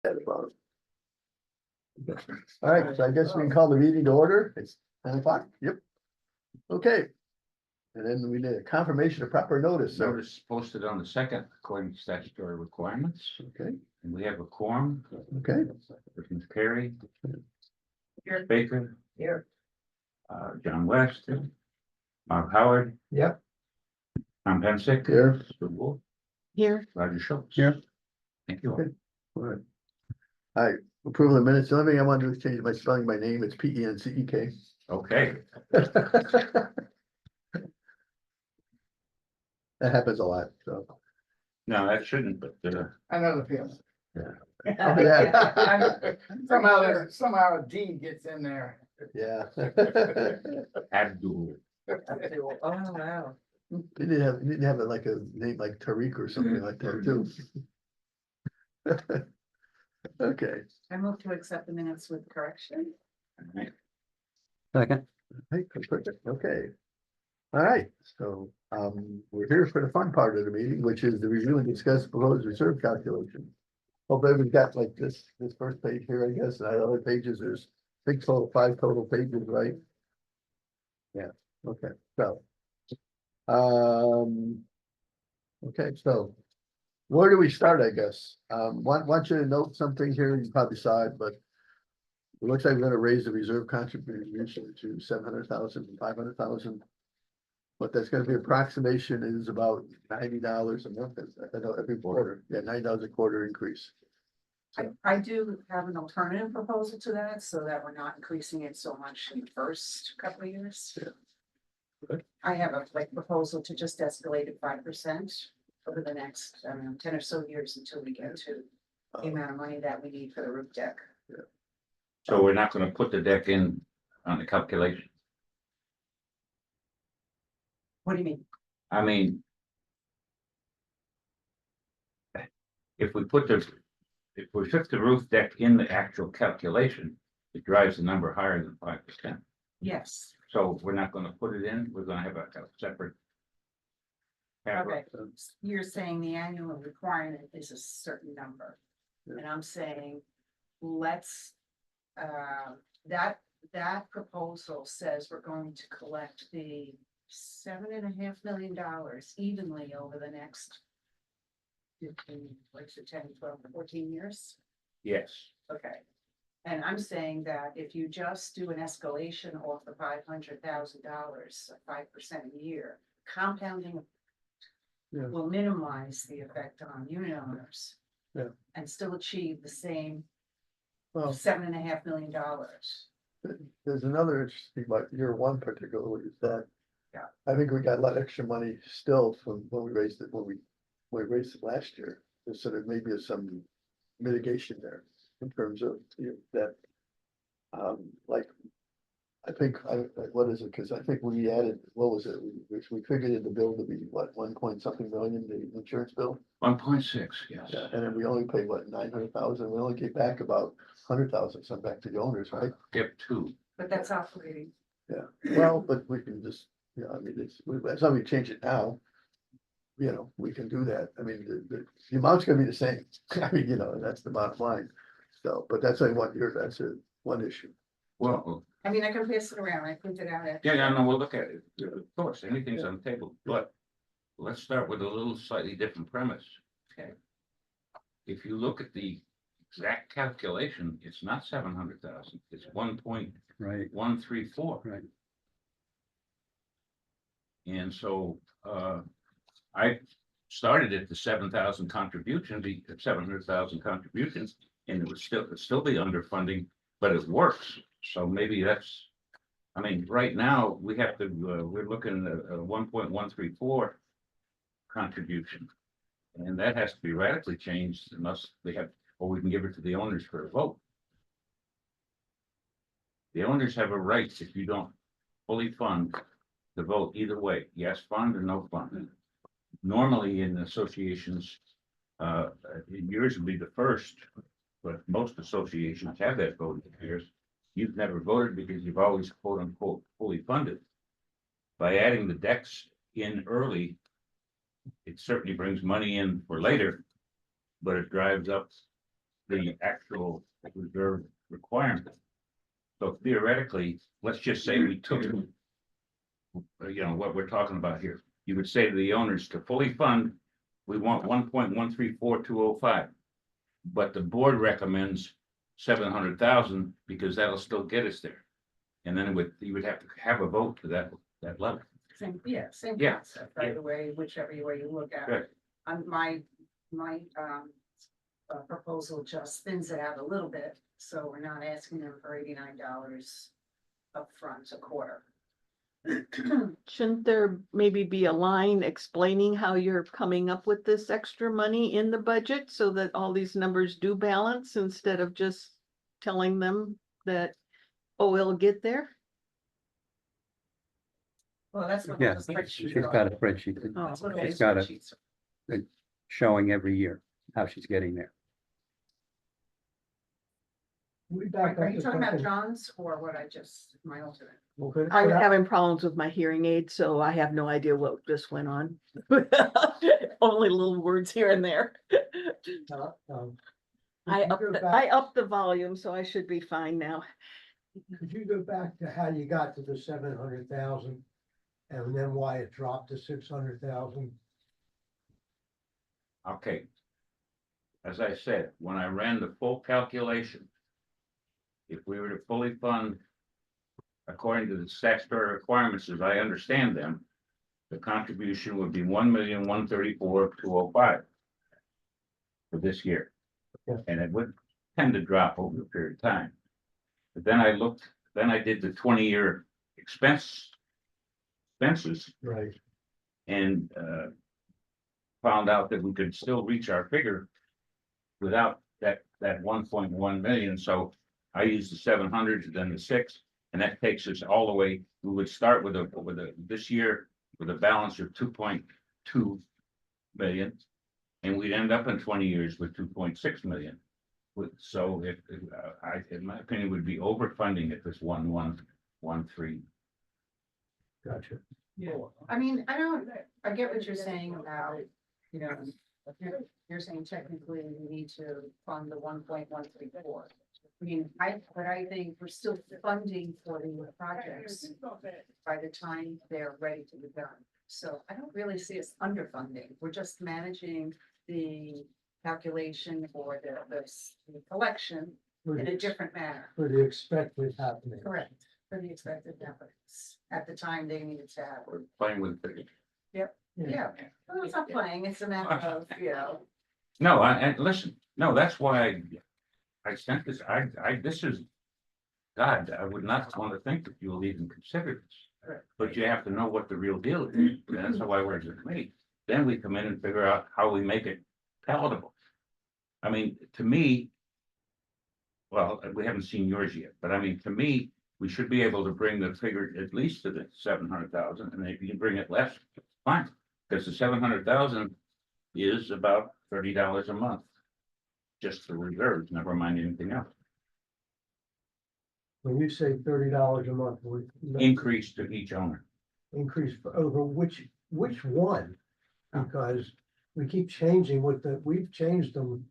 chat about it. All right, so I guess we can call the meeting to order. It's 10 o'clock. Yep. Okay. And then we need a confirmation of proper notice. So, Notice posted on the second according to statutory requirements, okay, and we have a quorum. okay. Ms. Perry. Here. Baker. Here. John West. Mark Howard. Yep. Tom Pensick. Here. Stu Wolf, Here. Roger Schultz. Here. Thank you all. Okay. All right. All right, approval of minutes. The only thing I want to do is change my spelling of my name. It's P-E-N-C-E-K. Okay, That happens a lot, so. no, that shouldn't, but I know the feeling. Oh, yeah. Somehow a D gets in there. Yeah. Abdul. Oh, wow. You didn't have it like a name like Tariq or something like that too. Okay. I move to accept the minutes with correction. Second. Hey, perfect. Okay. All right, so we're here for the fun part of the meeting, which is the review and discuss proposed reserve calculation. Hope everyone's got like this first page here, I guess, and other pages, there's big total, 5 total pages, right? Yeah, okay, so. Okay, so where do we start, I guess? Want you to note something here, you probably saw it, but it looks like we're gonna raise the reserve contribution to 700,000 from 500,000. But that's gonna be approximation is about $90 a month, I know every quarter, yeah, $9 a quarter increase. I do have an alternative proposal to that, so that we're not increasing it so much in the first couple of years. Yeah. Good. I have a proposal to just escalate it 5% over the next, 10 or so years until we get to the amount of money that we need for the roof deck. So we're not gonna put the deck in on the calculation. What do you mean? I mean, if we shift the roof deck in the actual calculation, it drives the number higher than 5%. Yes, So we're not gonna put it in, we're gonna have a separate. okay. You're saying the annual requirement is a certain number. Yeah. And I'm saying, let's, that proposal says we're going to collect the $7.5 million evenly over the next 15, what's it, 10, 12, 14 years? Yes, Okay. And I'm saying that if you just do an escalation off the $500,000, 5% a year, compounding Yeah. will minimize the effect on unit owners. Yeah. And still achieve the same Well, $7.5 million. there's another interesting about year one particularly is that. Yeah. I think we got a lot extra money still from when we raised it, when we raised it last year. So there maybe is some mitigation there in terms of that. Like, I think, what is it? Because I think we added, what was it? We figured in the bill to be what, 1 point something million, the insurance bill? 1.6, yes. Yeah, and then we only paid what, 900,000? We only gave back about 100,000, some back to the owners, right? Skip 2. But that's operating. Yeah, well, but we can just, I mean, as long as we change it now. We can do that. I mean, the amount's gonna be the same. I mean, that's the bottom line. So, but that's only 1 year, that's one issue. Well, I mean, I can pass it around. I printed out. yeah, no, we'll look at it. Of course, anything's on the table, but let's start with a little slightly different premise. Okay. If you look at the exact calculation, it's not 700,000, it's 1.134. Right. And so, I started at the 7,000 contribution, the 700,000 contributions, and it would still be underfunding, but it works. So maybe that's, I mean, right now, we have to, we're looking at a 1.134 contribution. And that has to be radically changed unless they have, or we can give it to the owners for a vote. The owners have a right, if you don't fully fund, to vote either way, yes fund or no fund. Normally in associations, yours would be the first, but most associations have that vote in yours. You've never voted because you've always quote unquote fully funded. By adding the decks in early, it certainly brings money in for later, but it drives up the actual reserve requirement. So theoretically, let's just say we took, what we're talking about here. You would say to the owners to fully fund, we want 1.134205. But the board recommends 700,000 because that'll still get us there. And then you would have to have a vote to that level. Same Yeah, concept, right away, whichever way you look at Good. it. My proposal just thins it out a little bit, so we're not asking them for $89 upfront a quarter. Shouldn't there maybe be a line explaining how you're coming up with this extra money in the budget so that all these numbers do balance instead of just telling them that, oh, it'll get there? Well, that's what Yeah, the spreadsheet. she's got a spreadsheet that- Oh, That's what okay. She's got a- spreadsheets are. showing every year how she's getting there. Are you talking about John's or what I just, my alternate? I'm having problems with my hearing aid, so I have no idea what just went on. Only little words here and there. I upped the volume, so I should be fine now. Could you go back to how you got to the 700,000 and then why it dropped to 600,000? Okay. As I said, when I ran the full calculation, if we were to fully fund according to the statutory requirements as I understand them, the contribution would be 1,134,205 for this year. Yeah. And it would tend to drop over a period of time. But then I did the 20-year expenses Right. and found out that we could still reach our figure without that 1.1 million. So I used the 700, then the 6, and that takes us all the way. We would start with this year with a balance of 2.2 million, and we'd end up in 20 years with 2.6 million. So in my opinion, would be overfunding at this 1.113. Gotcha. I mean, I get what you're saying about, you're saying technically we need to fund the 1.134. I mean, but I think we're still funding for the projects by the time they're ready to be done. So I don't really see us underfunding. We're just managing the calculation for the collection in a different manner. For the expected happening. Correct, for the expected efforts at the time they needed to have. We're playing with figures. Yeah, well, it's not playing, it's a matter of, No, and listen, no, that's why I sent this. This is, God, I would not want to think that you will even consider this. Correct. But you have to know what the real deal is. That's why we're a committee. Then we come in and figure out how we make it palatable. I mean, to me, well, we haven't seen yours yet, but I mean, to me, we should be able to bring the figure at least to the 700,000, and if you can bring it less, fine. Because the 700,000 is about $30 a month. Just the reserves, never mind anything else. When you say $30 a month, Increase to each owner. increase over which one? Because we keep changing we've changed them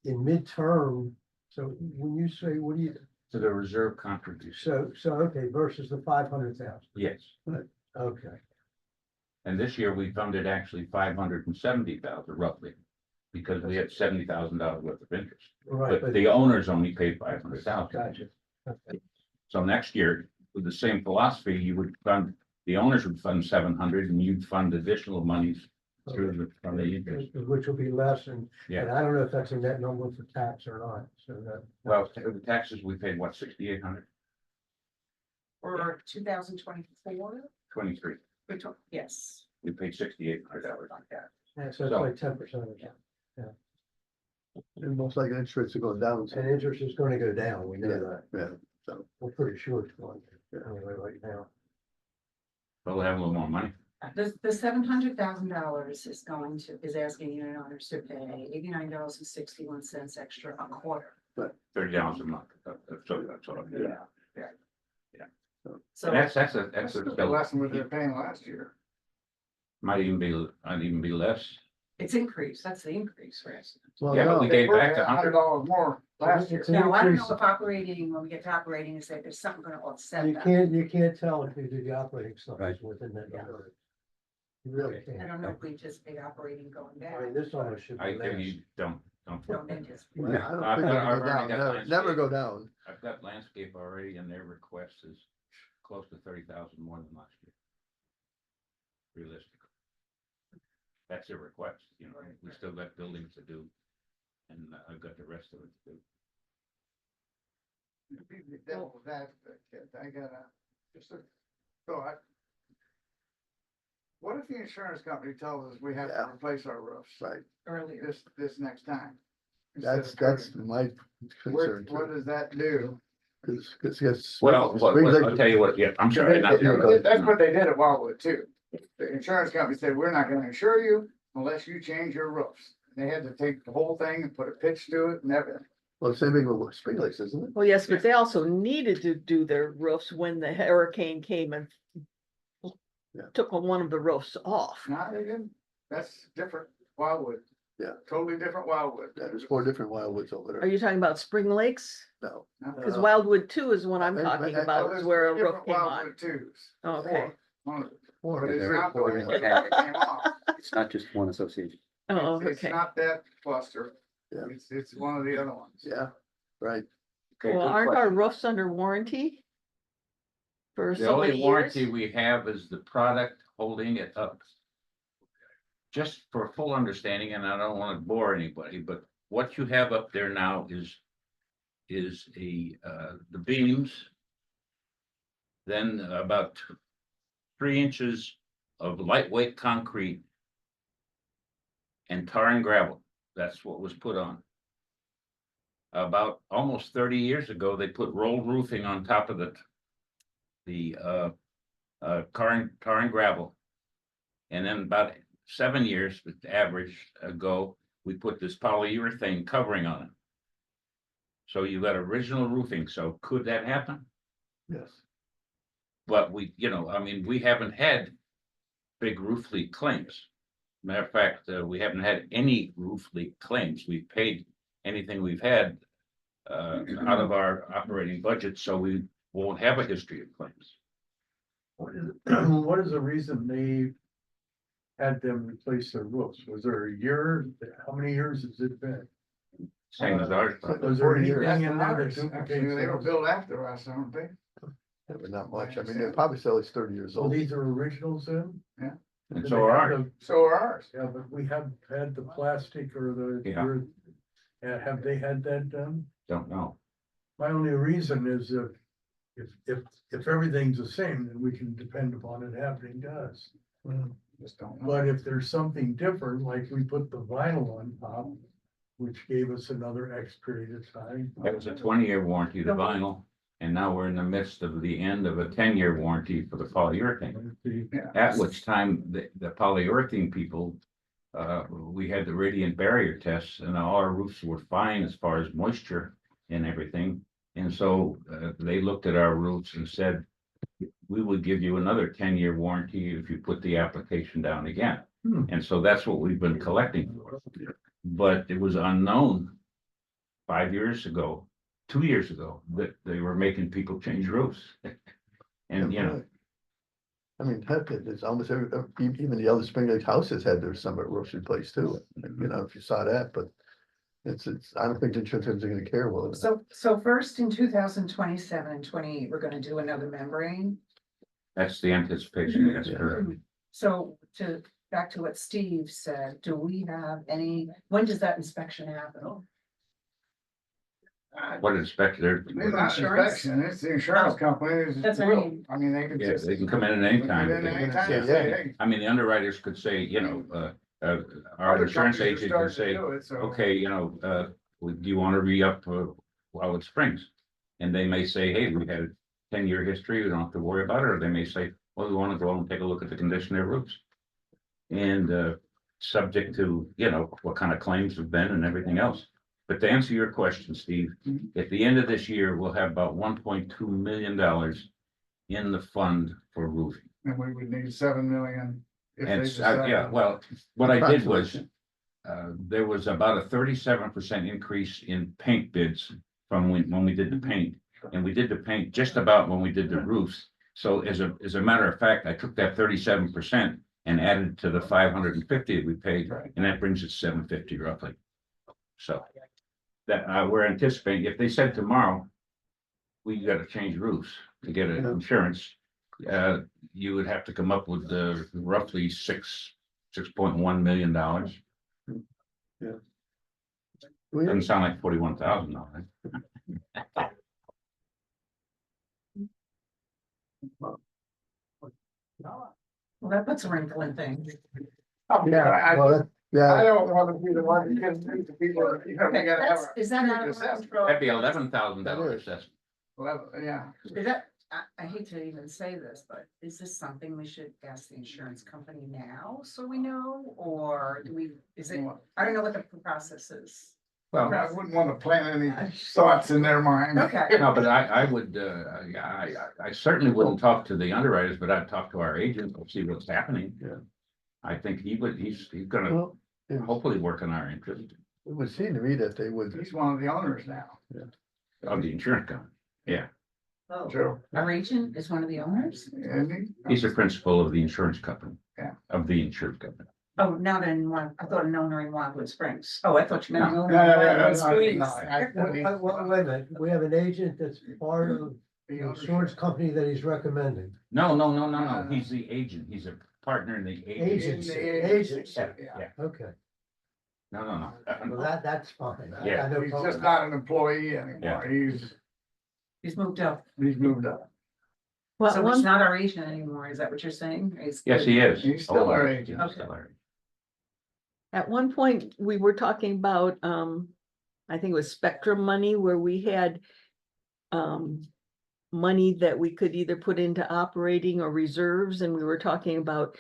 in midterm. So when you say, what do you, To the reserve contribution. okay, versus the 500,000, Yes. okay. And this year we funded actually 570,000 roughly. Because we had $70,000 worth of interest. Right, But the owners only paid 500,000. gotcha. Okay. So next year, with the same philosophy, you would fund, the owners would fund 700 and you'd fund additional monies from the interest. Which will be less and Yeah, I don't know if that's a net number for tax or not, so that. well, the taxes, we paid what, 6,800, for 2024, 23, yes. we paid $6,800. Like that. Yeah, so it's So- like 10% of it. And most likely interest rates are going down. And interest is gonna go down, we know Yeah, that. yeah, so. We're pretty sure it's going to, anyway, right now. But we'll have a little more money. The $700,000 is asking unit owners to pay $89.61 extra a quarter. $30 a month. That's all. So That's That's the less than what they were paying last year. might even be less. It's increased, that's the increase, right? Well, Yeah, but no, we gave back $100 more last year. It's an Now, I don't know increase. if operating, when we get to operating, is that there's something gonna offset You that. you can't tell if you do the operating stuff Right. within that Yeah. number. You really I can't. don't know if we anticipate operating going I mean, down. this almost should I, be less. you don't. Don't anticipate. I don't I've think got- it'll I've go already down, got never, landscape. never go down. I've got landscape already and their request is close to 30,000 more than last year. Realistically. That's their request, you know, we still got buildings to do. And I've got the rest of it to do. Be the devil's advocate, I gotta, just a thought. What if the insurance company tells us we have Yeah. to replace our roofs Right, Earlier. this next time? instead that's, of that's 30? my concern What too. does that do? Cause. Well, I'll tell you what, yeah, I'm sorry. not Yeah, to- That's what they did at Wildwood too. The insurance company said, we're not gonna insure you unless you change your roofs. They had to take the whole thing and put a pitch to it and everything. Well, same thing with Spring Lakes, isn't it? Well, yes, but they also needed to do their roofs when the hurricane came and Yeah. took one of the roofs off. No, they didn't. That's different Wildwood. Yeah. Totally different Wildwood. Yeah, there's 4 different Wildwoods over Are there. you talking about Spring Lakes? No, Because Uh, Wildwood 2 is what I'm I- talking I- about, There's is where a three roof different came on. Wildwood twos. Okay. One of them. 4. But it's There are not the 4 one in that Canada. came off. It's not just one association. Oh, It's okay. not that cluster. Yeah. It's one of the other ones. Yeah, right. Okay, Well, good aren't our question. roofs under warranty? For The so many only years? warranty we have is the product holding it up. Just for full understanding, and I don't want to bore anybody, but what you have up there now is the beams. Then about 3 inches of lightweight concrete and tar and gravel. That's what was put on. About almost 30 years ago, they put rolled roofing on top of tar and gravel. And then about 7 years, the average ago, we put this polyurethane covering on it. So you got original roofing, so could that happen? Yes. But we, I mean, we haven't had big roof leak claims. Matter of fact, we haven't had any roof leak claims. We've paid anything we've had out of our operating budget, so we won't have a history of claims. What is the reason they had them replace their roofs? Was there a year? How many years has it been? Same as ours. probably. Was there 40 years. anything in there that Ours, actually, duplicates they were those? built after us, aren't they? Yeah, but not much. I mean, they're probably still at least 30 years So old. these are originals then? And Do so they are have ours. the- So are ours. Yeah, but we have had the plastic or the. Yeah. Have they had that done? Don't know. My only reason is if everything's the same, then we can depend upon it happening to us. Just don't know. But if there's something different, like we put the vinyl on top, which gave us another X period of time. That was a 20-year warranty, the vinyl, and now we're in the midst of the end of a 10-year warranty for the polyurethane. At which time the polyurethane people, we had the radiant barrier tests and all our roofs were fine as far as moisture and everything. And so they looked at our roofs and said, we would give you another 10-year warranty if you put the application down again. Hmm. And so that's what we've been collecting for. But it was unknown 5 years ago, 2 years ago, that they were making people change roofs. And, I mean, heck, it's almost even the other Spring Lake houses had their summer roofs replaced too. If you saw that, but it's, I don't think the insurance companies are gonna care, well. So first in 2027 and 28, we're gonna do another membrane. that's the anticipation, yes, Yeah. correct. So back to what Steve said, do we have when does that inspection happen? What inspector? It's not Insurance? inspection, it's the insurance company. That's what I mean. I mean, they can Yeah, just. they can come in at any time. Come in at any time and Yeah. say, hey. I mean, the underwriters could say, our other insurance companies are agent can starting to say, do it, so- okay, do you want to re-up Wildwood Springs? And they may say, hey, we had a 10-year history, we don't have to worry about it, or they may say, well, we want to go and take a look at the condition of their roofs. And subject to, what kind of claims have been and everything else. But to answer your question, Steve, at the end of this year, we'll have about $1.2 million in the fund for roofing. And we would need 7 million. If they And, decide. yeah, well, what I did was, there was about a 37% increase in paint bids from when we did the paint. And we did the paint just about when we did the roofs. So as a matter of fact, I took that 37% and added to the 550 we paid, and that brings it 750 roughly. So that, we're anticipating, if they said tomorrow, we gotta change roofs to get an insurance, you would have to come up with roughly $6.1 million. Doesn't sound like $41,000. Well, that puts a wrinkle in things. Yeah, Well, I yeah, don't want to be the one that gets the people, you know, we Okay, gotta have that's, is that out of our assessment. control? That'd be $11,000 assessment. Yeah. Is that, I hate to even say this, but is this something we should ask the insurance company now so we know, or do we, is it, I don't know what the process is. Well, I wouldn't want to plant any thoughts in their mind. Okay. no, but I would, I certainly wouldn't talk to the underwriters, but I'd talk to our agent, and see what's happening. Yeah. I think he's gonna well, it hopefully work in our interest would seem to me that they would, He's one of the owners now. of the insurance company. Oh, True. our agent is one of the owners? Isn't he? He's the principal of the insurance company. Yeah. Of the insurance company. Oh, not in one, I thought an owner in Wildwood Springs. Oh, I thought you meant an No. owner No, in no, no, Wildwood no, Springs. no, I- Well, wait a minute, we have an agent that's part of The the ownership. insurance company that he's recommending. No. He's the agent. He's a partner in the agency. Agency. Yeah. Okay, No. well, that's fine. I Yeah. got no He's problem. just not an employee anymore. He's moved up. He's moved up. Well, So one- he's not our agent anymore, is that what you're saying? Yes, he is. He's still our Oh, agent. he's still our agent. At one point, we were talking about, I think it was Spectrum money where we had money that we could either put into operating or reserves, and we were talking about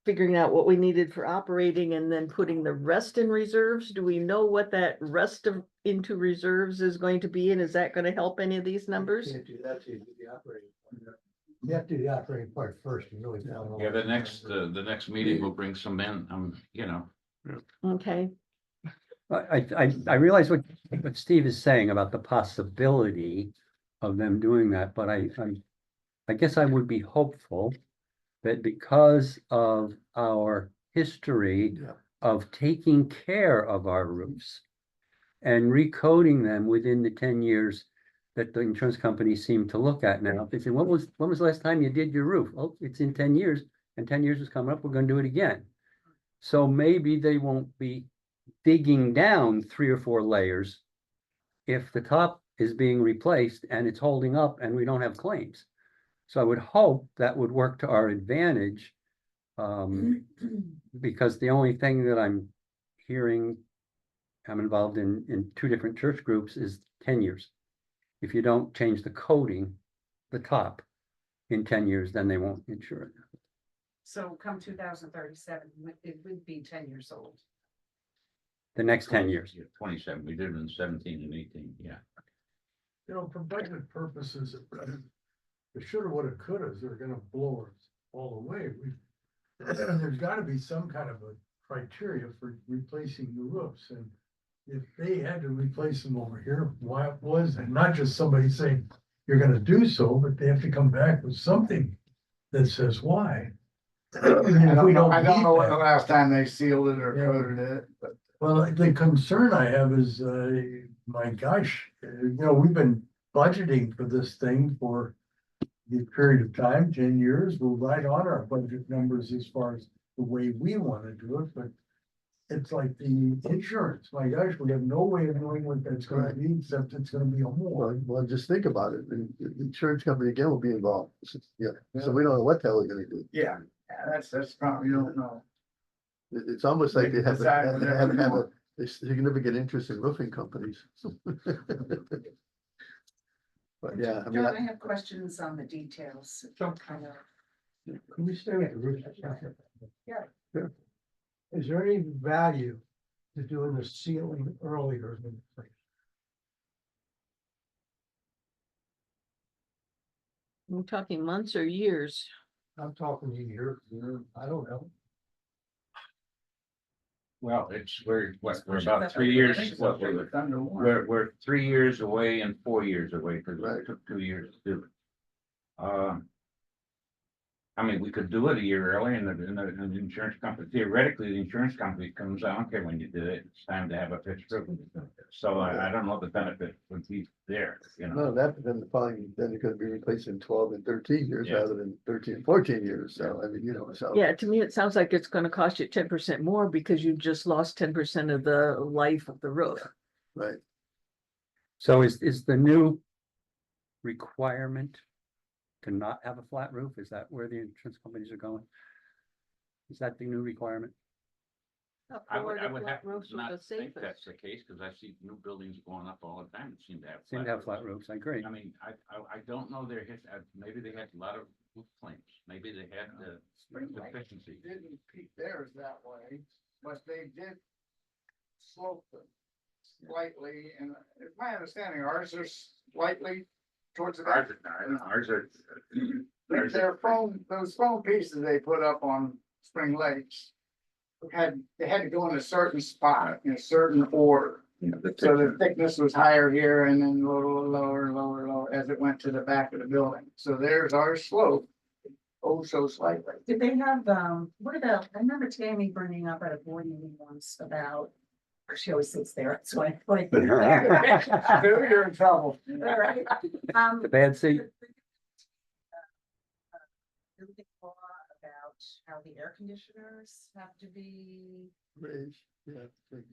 figuring out what we needed for operating and then putting the rest in reserves. Do we know what that rest of into reserves is going to be, and is that gonna help any of these numbers? Can't do that, you do the operating. You have to do the operating part first, you really. Yeah, the next meeting will bring some in, Okay, I realize what Steve is saying about the possibility of them doing that, but I guess I would be hopeful that because of our history Yeah. of taking care of our roofs and recoding them within the 10 years that the insurance companies seem to look at now, they say, when was the last time you did your roof? Oh, it's in 10 years, and 10 years is coming up, we're gonna do it again. So maybe they won't be digging down 3 or 4 layers if the top is being replaced and it's holding up and we don't have claims. So I would hope that would work to our advantage. Because the only thing that I'm hearing, I'm involved in 2 different church groups, is 10 years. If you don't change the coating, the top, in 10 years, then they won't insure it. So come 2037, it would be 10 years old. The next 10 years. 27, we did it in 17 and 18, yeah. You know, for budget purposes, the shoulda, woulda, couldas are gonna blow us all away. There's gotta be some kind of a criteria for replacing the roofs, and if they had to replace them over here, why it was, and not just somebody saying you're gonna do so, but they have to come back with something that says why. I don't know when the Well, last time they sealed it or coated it, but the concern I have is, my gosh, we've been budgeting for this thing for the period of time, 10 years, we're right on our budget numbers as far as the way we want to do it, but it's like the insurance, my gosh, we have no way of knowing what that's gonna be, except it's gonna be a more. well, just think about it, the insurance company again will be involved. Yeah, so we don't know what the hell they're gonna do. yeah, that's probably, you don't know. It's almost like they have Decide have whatever they want. a significant interest in roofing companies. But yeah, I mean, John, I have questions on the details. Kind of. Can we stay with the roof? Yeah. Yeah. Is there any value to doing the sealing earlier than? we're talking months or years. I'm talking to you, I don't know. Well, we're about 3 years, we're 3 years away and 4 years away, because Right. it took 2 years to do it. I mean, we could do it a year early and the insurance company, theoretically, the insurance company comes, I don't care when you did it, it's time to have a pitched roof. So I don't know the benefit would be there, you know. No, that, then the following, then it's gonna be replaced in 12 and 13 years Yeah. rather than 13 and 14 years, so, I mean, so. Yeah, to me, it sounds like it's gonna cost you 10% more because you just lost 10% of the life of the roof. Right, So is the new requirement to not have a flat roof? Is that where the insurance companies are going? Is that the new requirement? I would have Flat roofs to were not the think safest. that's the case, because I see new buildings going up all the time that seem to have. Seem to have flat roofs, I agree. I mean, I don't know their history, maybe they had a lot of roof claims, maybe they had the deficiency. Didn't peak theirs that way, but they did slope them slightly, and it's my understanding ours are slightly towards the back. Ours are. Their foam, those foam pieces they put up on Spring Lakes they had to go in a certain spot, in a certain order. So the thickness was higher here and then lower as it went to the back of the building. So there's our slope, oh, so slightly. Did they have, what about, I remember Tammy bringing up at a board meeting once about, she always sits there, so I like. You're in trouble. All right. The bad seat. Building law about how the air conditioners have to be raised, yeah.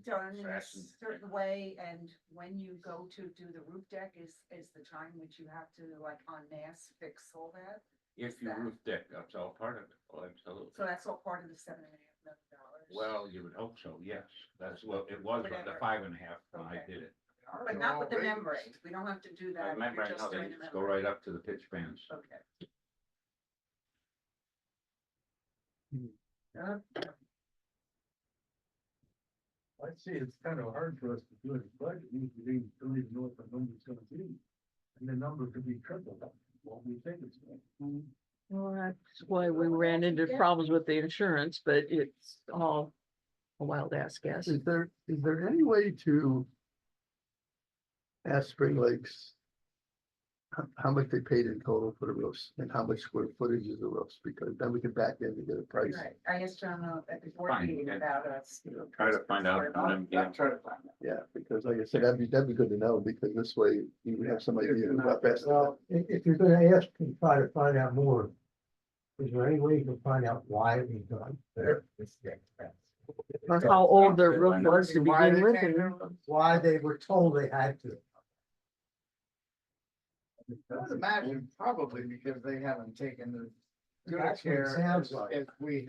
done in a Fastened. certain way, and when you go to do the roof deck is the time which you have to like en masse fix all that. If you roof deck, that's all part of it, oh, absolutely. So that's all part of the $7.5 million. Well, you would hope so, yes, that's what it was, the Whatever. 5.5 when I Okay. did it. But not with the membrane, we don't have to do that. Remember, You're I know just they doing the just go membrane. right up to the pitch fans. Okay. I see it's kind of hard for us to do a budget, we don't even know what the number's gonna be. And the number could be triple what we think it's going. Well, that's why we ran into problems with the insurance, but it's all a wild ass guess. Is there any way to ask Spring Lakes how much they paid in total for the roofs and how much square footage is the roofs? Because then we can back in and get a price. Right, I asked John at the board Fine, meeting yeah. about us. Try to find out from them, yeah. I'll try to find that. Yeah, because like I said, that'd be good to know, because this way you would have some idea of what best. Well, if you're gonna ask and try to find out more, is there any way you can find out why it was done? There. Or how old the roof was to Why begin they with. changed and- it? Why they were told they had to. I would imagine probably because they haven't taken the good That's what it care sounds like. as we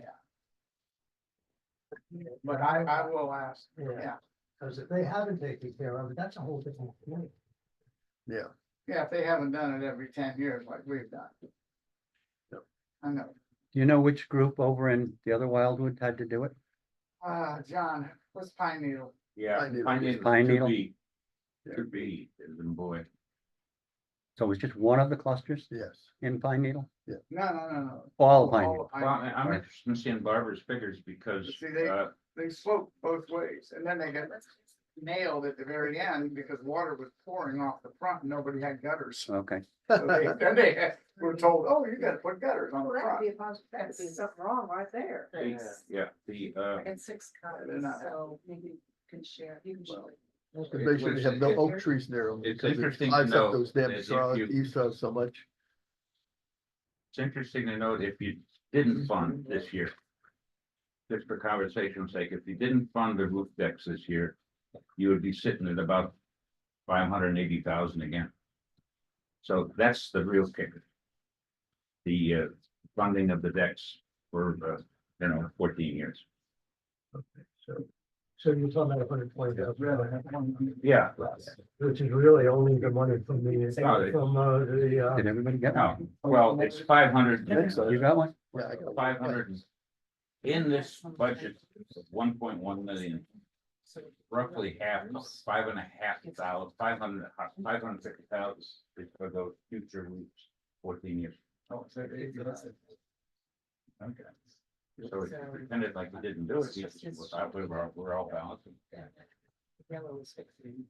have. But I will ask, Yeah, yeah, because if they haven't taken care of it, that's a whole different thing. Yeah, yeah, if they haven't done it every 10 years like we've done. Yep. I know, Do you know which group over in the other Wildwood had to do it? John, what's Pine Needle? Yeah. Pine Needle. Pine Needle? To be, boy. So it was just one of the clusters yes. in Pine Needle? No. All of Pine Needle. of Pine Well, Needle. I'm interested in seeing Barbara's figures because, See, they slope both ways, and then they get nailed at the very end because water was pouring off the front and nobody had gutters. Okay. So then they were told, oh, you gotta put gutters on the Well, that'd front. be a positive, that'd be something wrong right there. yeah, the, I got 6 copies, they're not- so maybe you can share, you can share. They should have no oak trees near them. It's because it interesting to clogs up know those damn that if straws, you- eaves up so much. it's interesting to note if you didn't fund this year. Just for conversation's sake, if you didn't fund the roof decks this year, you would be sitting at about 580,000 again. So that's the real kicker. The funding of the decks for 14 years. So you're talking about $120,000, Yeah. which is really only the money from the, Did everybody get one? No, well, it's 500. You got one? Yeah, I got 500 in this budget of 1.1 million. Roughly half, 5,500, 550,000 is for those future roofs, 14 years. Oh, so it- Okay. So it pretended like we didn't do it, yes, we're all balancing. Yellow is fixing.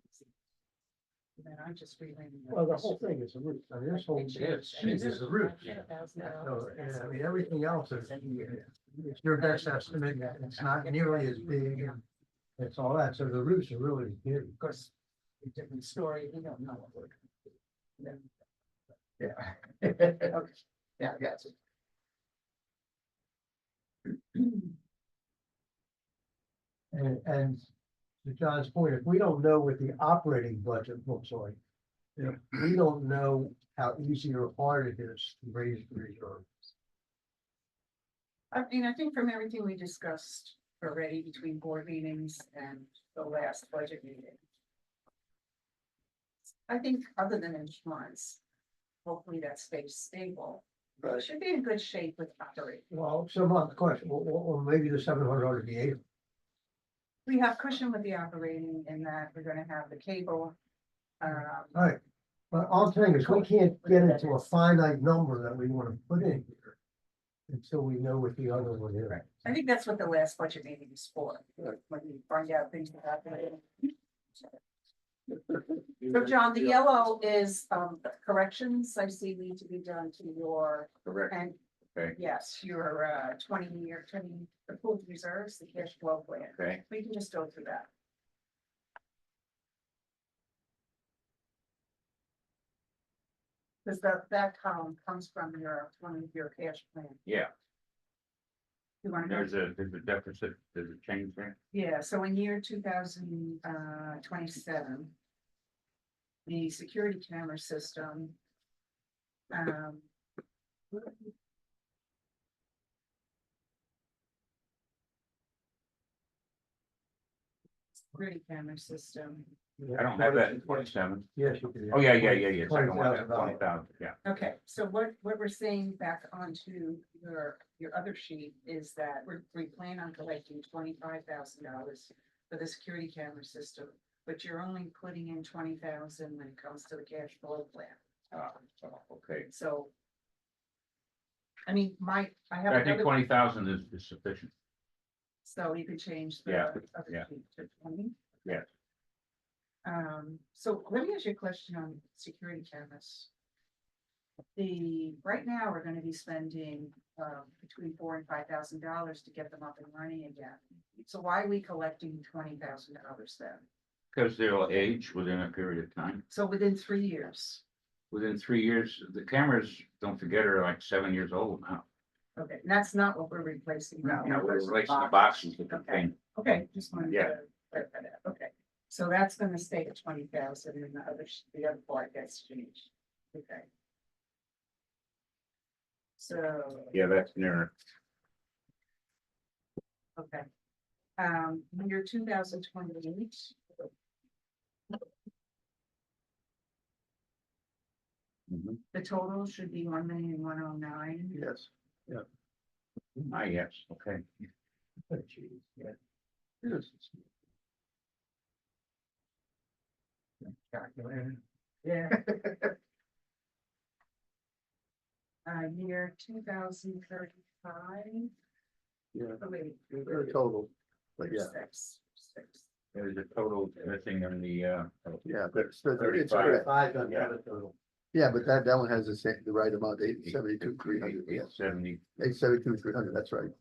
And then I'm just reading. Well, the whole thing is a roof. I mean, this whole sheet is the roof. So, and I mean, everything else is, it's your best estimate. It's not nearly as big. And it's all that. So the roofs are really good. Of course, a different story, we don't know what we're. Yeah. Okay. Yeah, yes. And to John's point, if we don't know what the operating budget looks like, we don't know how easy or hard it is to raise the reserve. I mean, I think from everything we discussed already between board meetings and the last budget meeting. I think other than insurance, hopefully that stays stable. It should be in good shape with operating. Well, so my question, well, maybe the 700 ought to be 8. We have cushion with the operating in that we're gonna have the cable. All right, but all I'm saying is we can't get into a finite number that we want to put in here until we know what the other one is. I think that's what the last budget meeting is for, when you find out things are happening. So John, the yellow is corrections I see need to be done to your, Correct. and Okay, yes, your 20-year, approved reserves, the cash flow plan. okay, We can just go through that. Because that column comes from one of your cash plan. yeah, You want to know? there's a deficit, there's a change there. Yeah, so in year 2027, the security camera system. Security camera system, I don't have that in 27. Yes, you do. Oh, yeah, Second one, $20,000. 20,000, yeah. okay, so what we're saying back onto your other sheet is that we plan on collecting $25,000 for the security camera system. But you're only putting in 20,000 when it comes to the cash flow plan. Okay, So. I mean, I have I think another, 20,000 is sufficient. so you could change the Yeah, other yeah. sheet to 20. Yeah. So let me ask you a question on security cameras. Right now, we're gonna be spending, between $4,000 and $5,000 to get them up and running again. So why are we collecting $20,000 then? Because they'll age within a period of time. So within 3 years, Within 3 years, the cameras, don't forget, are like 7 years old now. okay, and that's not what we're replacing. No. You know, we're replacing the boxes that Okay. contain. Okay, just wanted Yeah. to clarify that, okay. So that's gonna stay at 20,000 and the other part gets changed, okay. So, Yeah, that's near. okay. Year 2028. The total should be 1,109,000. Yes. Ah, yes, okay. Calculated. Yeah. Year 2035. Yeah, Oh, wait. total, but yeah, Six. There's a total missing in the, yeah, but it's 35. 35. Yeah. Yeah, but that one has the right amount, 872,300, yes, 870. 872,300, that's right.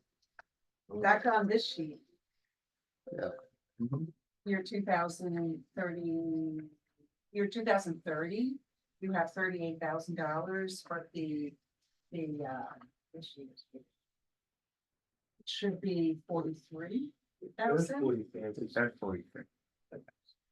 Back on this sheet, Mhm. year 2030, you have $38,000 for this sheet. It should be 43,000 That's 43.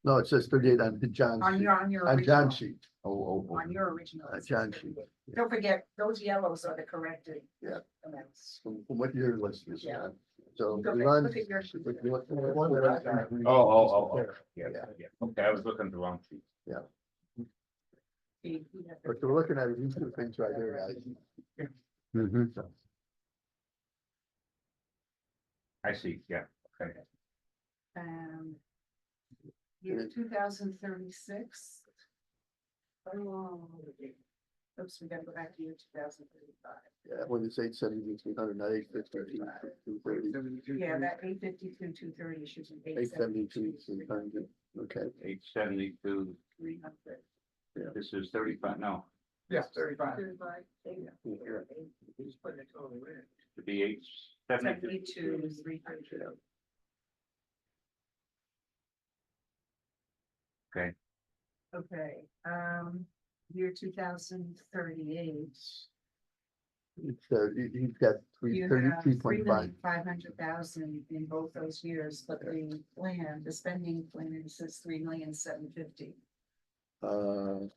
No, it says 38 on John's on sheet, your on original, John's sheet. on your original. John's sheet. Don't forget, those yellows are the corrected. Yeah. Amounts. From what your list is, Yeah. so. Look at- run- look at your sheet. what you want- one that I can- Oh, yeah, yeah. Okay, I was looking at the wrong sheet. But we're looking at these two things right here, guys. Mhm. So, I see, yeah, okay. Year 2036. Oops, we gotta go back to year 2035. Yeah, when it's 870, 300, not 850, 230, Yeah, that 852, 230 should be 872, 872, 300, okay. 872, 300. this is 35, no, Yeah, 35. 35, to be 872. 72, 300. Okay, Okay, year 2038. It's, he's got You have 333.5. 3,500,000 in both those years, but the plan, the spending plan says 3,750,000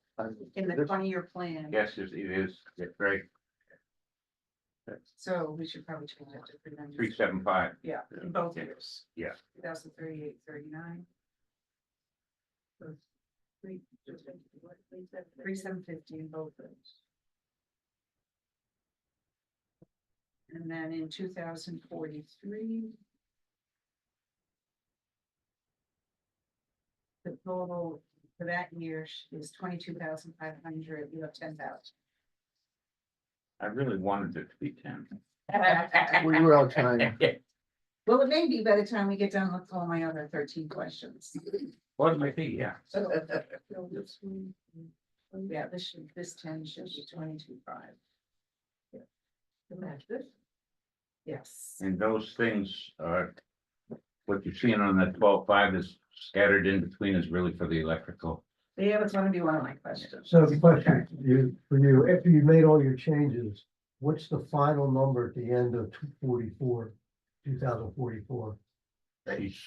in the 20-year plan. yes, it is, yeah, great, So we should probably change that to 3,900. 375, Yeah, in both years. yeah. 2038, 39. 3,750 in both those. And then in 2043. The total for that year is 22,500, you have 10,000. I really wanted it to be 10. We were all trying. Well, it may be by the time we get done with all my other 13 questions. What it might be, yeah. Yeah, this 10 should be 22,500. Yes. And those things are, what you're seeing on that 12.5 is scattered in between is really for the electrical. Yeah, that's gonna be one of my questions. So the question for you, after you made all your changes, what's the final number at the end of 2044?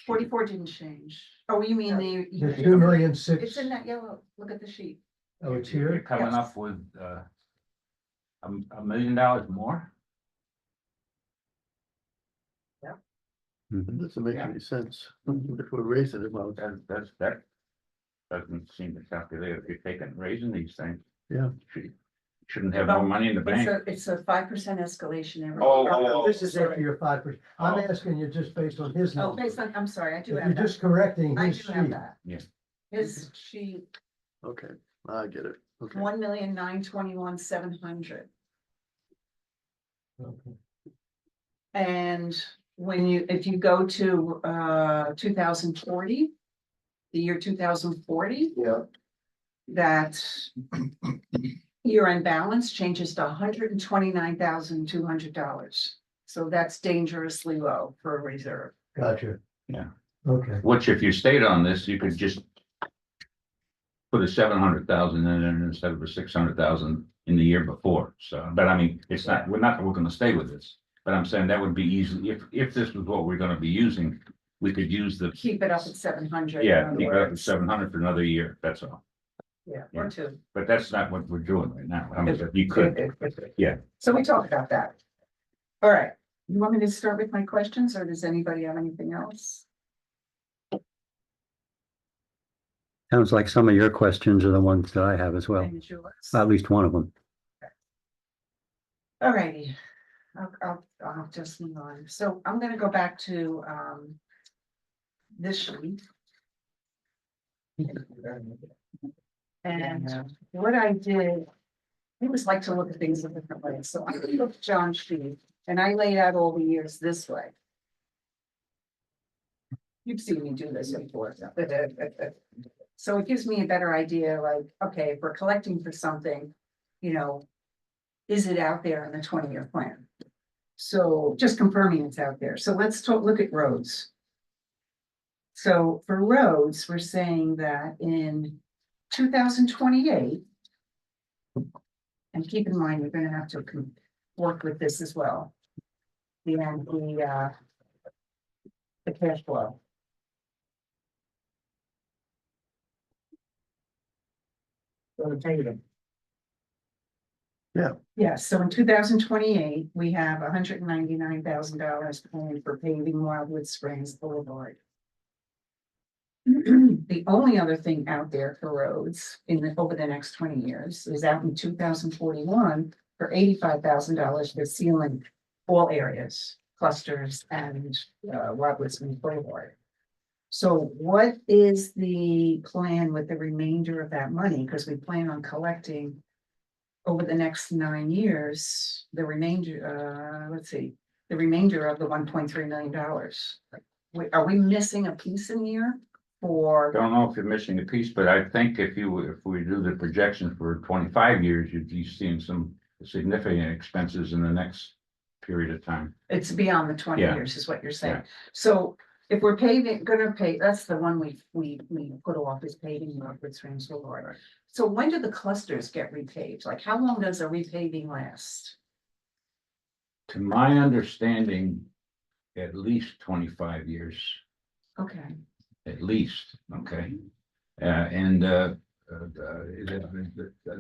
44 didn't change. Oh, you mean the? The 2,000,006. It's in that yellow, look at the sheet. Oh, it's You're here? coming Yes. up with, $1 million more? Mhm. Doesn't make Yeah. any sense. If we're raising it, well, That doesn't seem to calculate if you're taking, raising these things. Yeah. Shouldn't have more money in the bank. It's a 5% escalation every. Oh, This is after your 5%. I'm Oh. asking you just based on his Oh, number. based on, I'm sorry, I do You're have just that. correcting I his do have sheet. that. Yeah. His sheet, okay, I get it. Okay. 1,921,700. Okay. And when you, if you go to 2040, the year 2040, Yeah. that year-end balance changes to $129,200. So that's dangerously low for a reserve. Gotcha. Yeah. Okay. Which if you stayed on this, you could just put a 700,000 in there instead of a 600,000 in the year before. So, but I mean, it's not, we're gonna stay with this. But I'm saying that would be easy, if this was what we're gonna be using, we could use the, Keep it up at 700. in yeah, other keep it up at words. 700 for another year, that's all. Yeah, Yeah. or two. But that's not what we're doing right now. I mean, you could, yeah. So we talked about that. All right, you want me to start with my questions, or does anybody have anything else? Sounds like some of your questions are the ones that I have as well, And yours? at least one of them. All righty, I'll just move on. So I'm gonna go back to, this sheet. And what I did, I always like to look at things in different ways. So I looked at John's sheet and I laid out all the years this way. You've seen me do this before. So it gives me a better idea, like, okay, if we're collecting for something, you know, is it out there in the 20-year plan? So just confirming it's out there. So let's look at roads. So for roads, we're saying that in 2028, and keep in mind, you're gonna have to work with this as well. The cash flow. Yeah. Yeah, so in 2028, we have $199,000 planned for paving Wildwood Springs Boulevard. The only other thing out there for roads over the next 20 years is out in 2041 for $85,000 for sealing all areas, clusters and Wildwood Springs Boulevard. So what is the plan with the remainder of that money? Because we plan on collecting over the next 9 years, the remainder, let's see, the remainder of the $1.3 million. Are we missing a piece in here I for, don't know if you're missing a piece, but I think if we do the projection for 25 years, you'd be seeing some significant expenses in the next period of time. it's beyond the 20 Yeah. years is what you're saying? Yeah. So if we're gonna pay, that's the one we put off is paving Rockwood Springs Boulevard. Right. So when do the clusters get repaved? Like how long does a repaving last? To my understanding, at least 25 years, Okay, at least, okay? That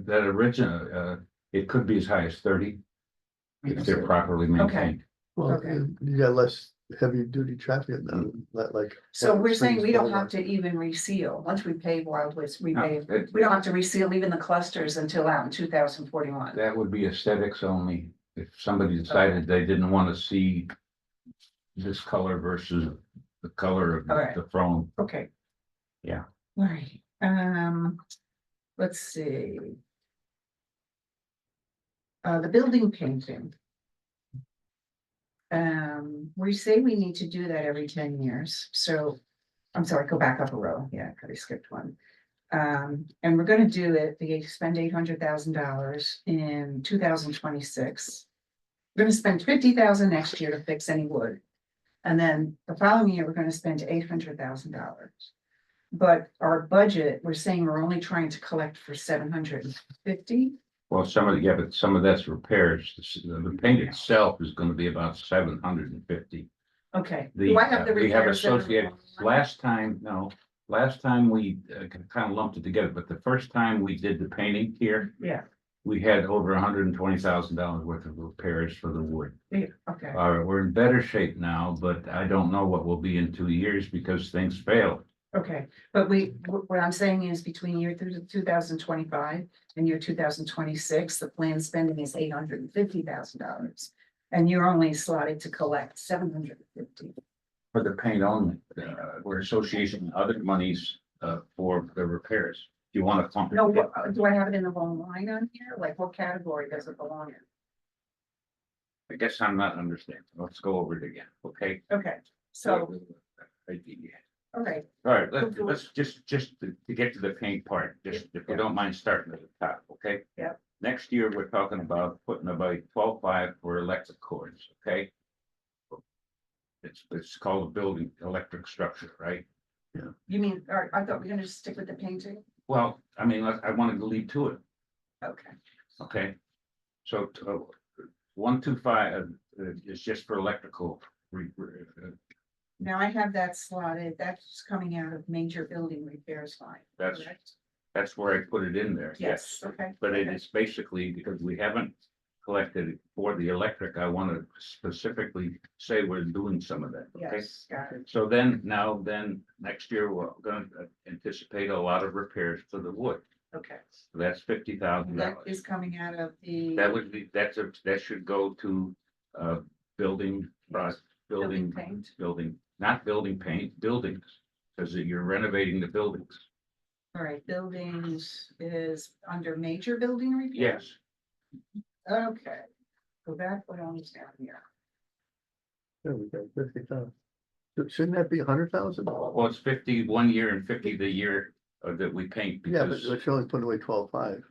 original, it could be as high as 30 if they're properly maintained. Well, Okay. you got less heavy duty traffic now, like. so we're saying we don't Boulevard. have to even reseal, once we pave Wildwood's, we No, pave, it- we don't have to reseal even the clusters until out in 2041. That would be aesthetics only. If somebody decided they didn't want to see this color versus the color of Alright. the throne. Okay. Yeah. All right, let's see. The building painting. We say we need to do that every 10 years, so, I'm sorry, go back up a row, yeah, I skipped one. And we're gonna do it, spend $800,000 in 2026. We're gonna spend 50,000 next year to fix any wood. And then the following year, we're gonna spend $800,000. But our budget, we're saying we're only trying to collect for 750. Well, but some of that's repairs. The paint itself is going to be about 750. Okay, do I have the We have repairs that are associated, last time we kind of lumped it together, but the first time we did the painting here, Yeah, we had over $120,000 worth of repairs for the wood. yeah, okay, We're in better shape now, but I don't know what we'll be in 2 years because things fail. okay, but what I'm saying is between year through 2025 and year 2026, the planned spending is $850,000. And you're only slotted to collect 750. For the paint only, we're associating other monies, for the repairs. Do you want to? No, do I have it in the wrong line on here? Like what category does it belong in? I guess I'm not understanding. Let's go over it again, okay? Okay, so, All okay, right, let's just to get to the paint part, just if you don't mind starting at the top, okay? Yep. Next year, we're talking about putting about 12.5 for electric cords, okay? It's called a building electric structure, right? you mean, I thought we were gonna just stick with the painting? Well, I mean, I wanted to lead to it, Okay, okay? So 125 is just for electrical. now I have that slotted, that's coming out of major building repairs line. That's correct? That's where I put it in there, Yes, yes. okay. But it is basically because we haven't collected it for the electric, I want to specifically say we're doing some of that, okay? Yes, got it. So then next year, we're gonna anticipate a lot of repairs to the wood. Okay, So that's $50,000. that is coming out of the. That would be, that should go to, building, Building paint. not building paint, buildings. Because you're renovating the buildings. All right, buildings is under major building review? Yes, Okay, go back, what else down here? There we go, 50,000. Shouldn't that be 100,000? well, it's 50 1 year and 50 the year that we paint. Yeah, but Because you're only putting away 12.5.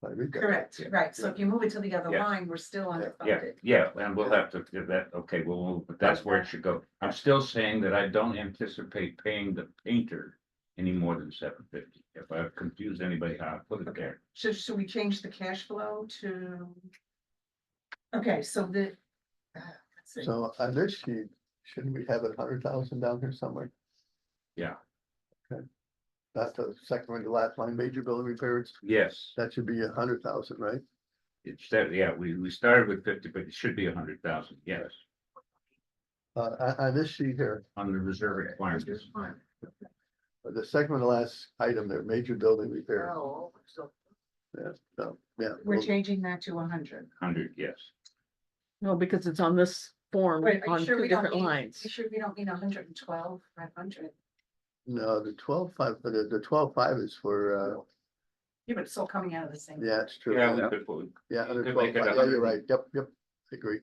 I read that. Correct, right, so if you move it to the other Yeah. line, we're still Yeah, underfunded. yeah, and we'll have to do that. Okay, we'll move, but that's where it should go. I'm still saying that I don't anticipate paying the painter any more than 750. If I've confused anybody how I put it Okay. there. Should we change the cash flow to? Okay, so the. let's see. So on this sheet, shouldn't we have 100,000 down here somewhere? Yeah. Okay. Not the second one, the last line, major building repairs, Yes, that should be 100,000, right? it's that, yeah, we started with 50, but it should be 100,000, yes, On this sheet here, on the reserve requirements. the second one, the last item there, major building repair. Oh, so Yeah, so, yeah. we're well, changing that to 100. 100, yes. No, because it's on this form Wait, are you on sure two we don't different need, lines. you sure we don't need 112, 500? No, the 12.5, but the 12.5 is for, Yeah, but it's all coming out of the same. Yeah, it's true. Yeah, we could put- Yeah, you under could 12, make it yeah, 100. you're right. Yep, yep, I agree.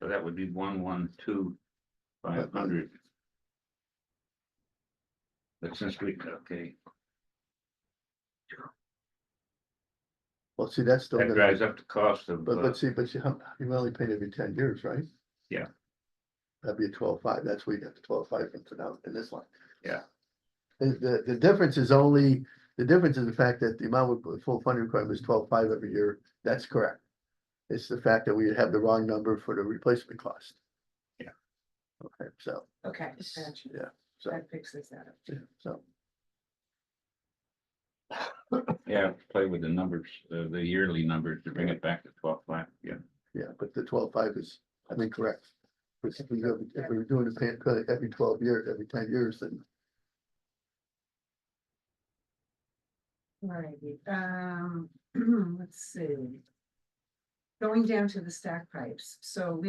So that would be 112,500. But since we, okay, Well, see, that's still that gonna, drives up the cost of, but see, you only paid every 10 years, right? Yeah. That'd be a 12.5. That's where you got the 12.5 into now in this line. Yeah. The difference is only, the difference is the fact that the amount of full funding requirement is 12.5 every year. That's correct. It's the fact that we have the wrong number for the replacement cost. Yeah. Okay, so, Okay, gotcha. Yeah, so, That fixes that. yeah, so, yeah, play with the numbers, the yearly numbers to bring it back to 12,500, yeah. yeah, but the 12.5 is, I think, correct. Because if we were doing the pay every 12 years, every 10 years, then Alrighty, let's see. Going down to the stack pipes, so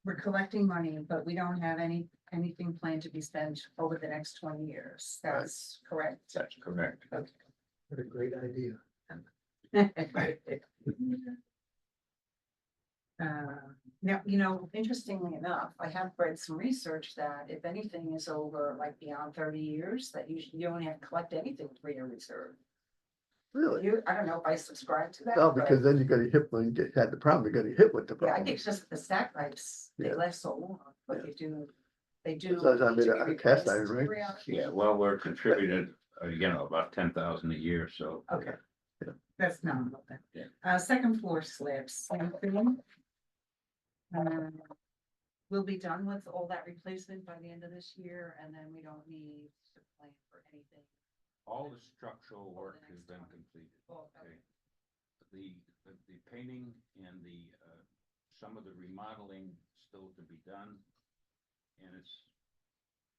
we're collecting money, but we don't have anything planned to be spent over the next 20 years. That's correct. That's correct. What a great idea. Now, interestingly enough, I have read some research that if anything is over like beyond 30 years, that you don't have to collect anything for your reserve. really, I don't know if I subscribe to that. no, but- because then you're gonna hit when you had the problem, you're gonna hit with the Yeah, I problem. think it's just the stack pipes, they Yeah. last so long, but they do. Sometimes I need made to it be out of cast replaced iron, right? periodically. Yeah, well, we're contributed, about 10,000 a year, so. Okay. Yeah. That's nominal then. Yeah. Second floor slabs, same thing. We'll be done with all that replacement by the end of this year, and then we don't need to plan for anything. All the structural Over work the has next been one. completed. Well, Okay. The painting and some of the remodeling still to be done. And it's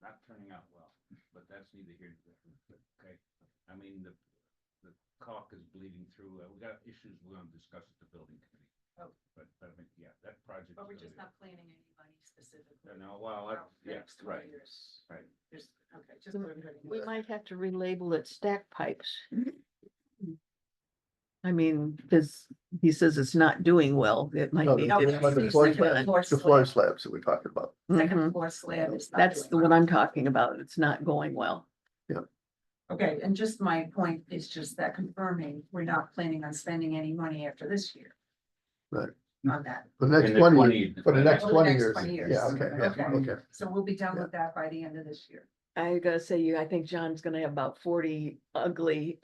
not turning out well, but that's neither here nor there. Okay, I mean, the caulk is bleeding through. We got issues we're gonna discuss at the building committee. Oh. But I mean, yeah, that project. But we're is just gonna not planning any money specifically. No, well, for the yeah, next 20 right, years. right. Just, okay, just. so everybody We knows. might have to relabel it stack pipes. I mean, because he says it's not doing well, it might No, be. the floor Second slabs, the floor slabs that we're talking about. Second Mhm. floor slab is. not That's doing the well. what I'm talking about. It's not going well. Okay, and just my point is just that confirming, we're not planning on spending any money after this year. Right. On that. For the next In the 20, for the next Over the 20 next years. 20 years. Yeah, okay, yeah, Okay. okay. So we'll be done with that by the end of this year. I gotta say, I think John's gonna have about 40 ugly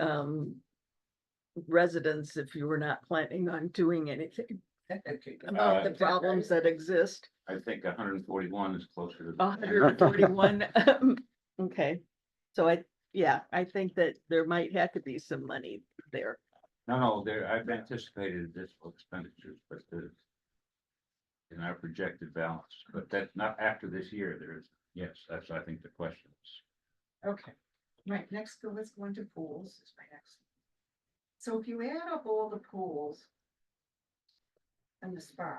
residents if you were not planning on doing anything about the problems that exist. I think 141 is closer to. 141. Okay, so I think that there might have to be some money there. No, I've anticipated additional expenditures, but in our projected balance, but that's not after this year, there is, yes, that's, I think, the question is. Okay, right, next, let's go into pools, is my next. So if you add up all the pools and the spa,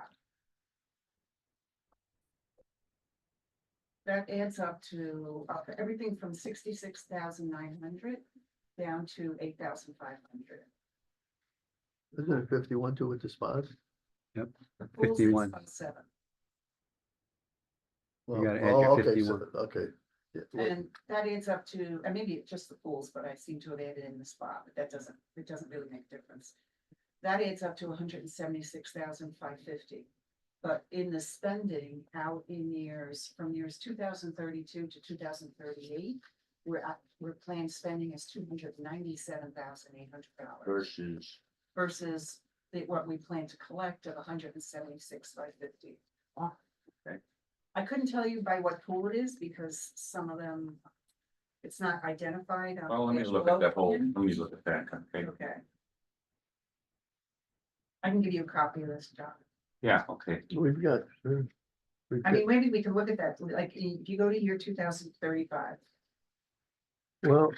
that adds up to everything from 66,900 down to 8,500. Isn't it 51 too with the spas? The pool's 51. 607. Well, gotta add your okay, 51. okay. Yeah, wait, And that adds up to, and maybe it's just the pools, but I seem to have added in the spa, but it doesn't really make a difference. That adds up to 176,550. But in the spending out in years, from years 2032 to 2038, we're planned spending is $297,800 versus what we plan to collect of 176,550. Okay. I couldn't tell you by what pool it is because some of them, it's not identified. on Well, let me the look at that whole, plan. let me look at that, okay? Okay. I can give you a copy of this, John. Yeah, okay. We've got. I mean, maybe we can look at that, like, if you go to year 2035. Well.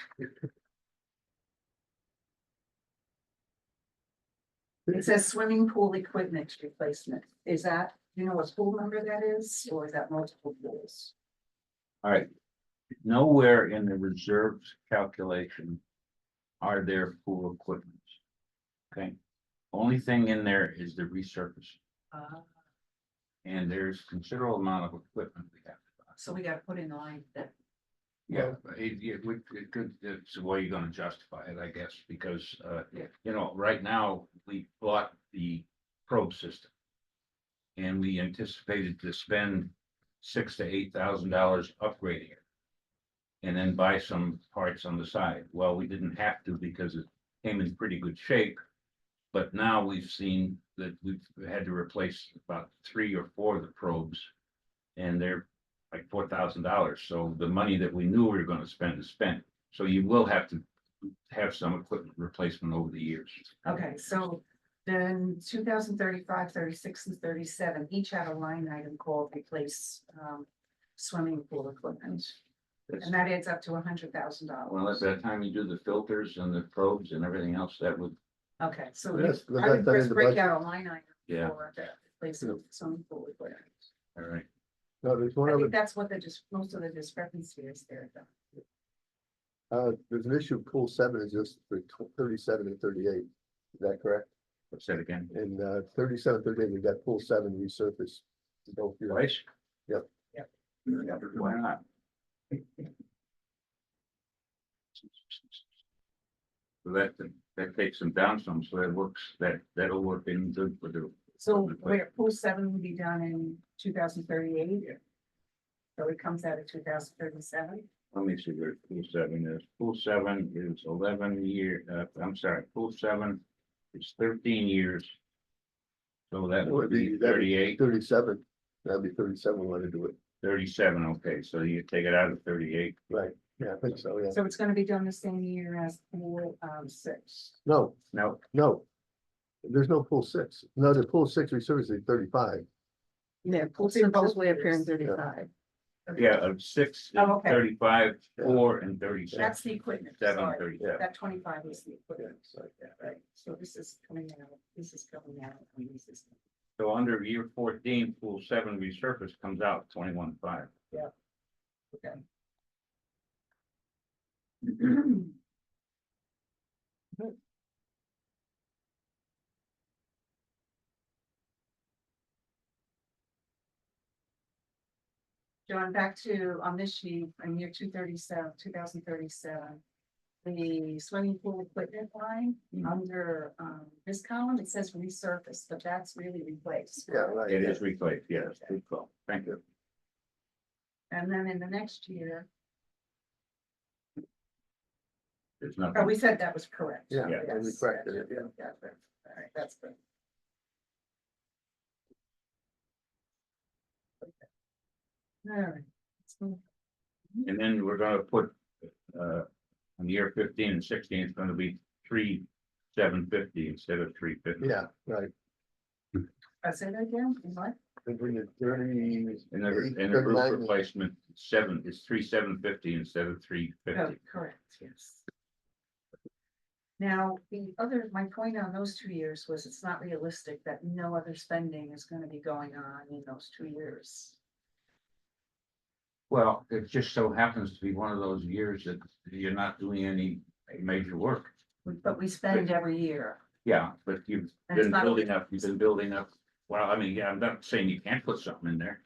It says swimming pool equipment replacement. Is that, do you know what pool number that is, or is that multiple pools? All right. Nowhere in the reserves calculation are their pool equipment. Okay, only thing in there is the resurface, and there's considerable amount of equipment we have to buy. So we gotta put in line that, Yeah, it could, it's the way you're gonna justify it, I guess, because, you know, right now, we bought the probe system. And we anticipated to spend $6,000 to $8,000 upgrading it. And then buy some parts on the side. Well, we didn't have to because it came in pretty good shape. But now we've seen that we've had to replace about 3 or 4 of the probes. And they're like $4,000. So the money that we knew we were gonna spend is spent. So you will have to have some equipment replacement over the years. okay, so then 2035, 36, and 37, each had a line item called replace, swimming pool equipment. And that adds up to $100,000. Well, at that time you do the filters and the probes and everything else, that would, Okay, so Yes, I was would that in first the break budget? out a line item Yeah. for the replace of swimming pool equipment. all right. No, there's one I other, think that's what most of the discrepancy is there, though. there's an issue, pool 7 is just for 37 and 38. Is that correct? What's that again? And 37, 38, we got pool 7 resurface. Both years. Twice? Yep. Yep. Why not? So that takes them down some, so that works, that'll work in good for the. So where pool 7 will be done in 2038. So it comes out of 2037. Let me see where pool 7 is. Pool 7 is 11 year, I'm sorry, pool 7 is 13 years. So that would be 38, 37. That'd be 37, we want to do it. 37, okay, so you take it out of 38. Right, yeah, I think so, yeah. So it's gonna be done the same year as pool 6. No, No, no. There's no pool 6. No, the pool 6 resurface is 35. Yeah, pool It's in both supposedly appear in years. 35. yeah, of 6, Oh, okay. 35, 4, and 36. That's the equipment. 7, sorry. 37. That 25 is the equipment. so, Right, so this is coming out, this is coming out. And this is- So under year 14, pool 7 resurface comes out 21.5. Okay. John, back to on this sheet, in year 2037, the swimming pool equipment line, under this column, it says resurface, but that's really replaced. Yeah, right. It is replaced, yes, good call, thank you. And then in the next year, There's oh, nothing, we said that was correct. Yeah, Yeah. and we Yes, corrected it, that's- yeah. All right, that's good. All right. Let's move. and then we're gonna put, on year 15 and 16, it's gonna be 3,750 instead of 350. Yeah, right. I say that again, in what? They bring it 30. And the roof 39. replacement, 3,750 instead of 350. Oh, correct, yes. Now, my point on those 2 years was it's not realistic that no other spending is gonna be going on in those 2 years. Well, it just so happens to be one of those years that you're not doing any major work. But we spend every year. Yeah, but you've And it's been not- building up, well, I mean, yeah, I'm not saying you can't put something in there.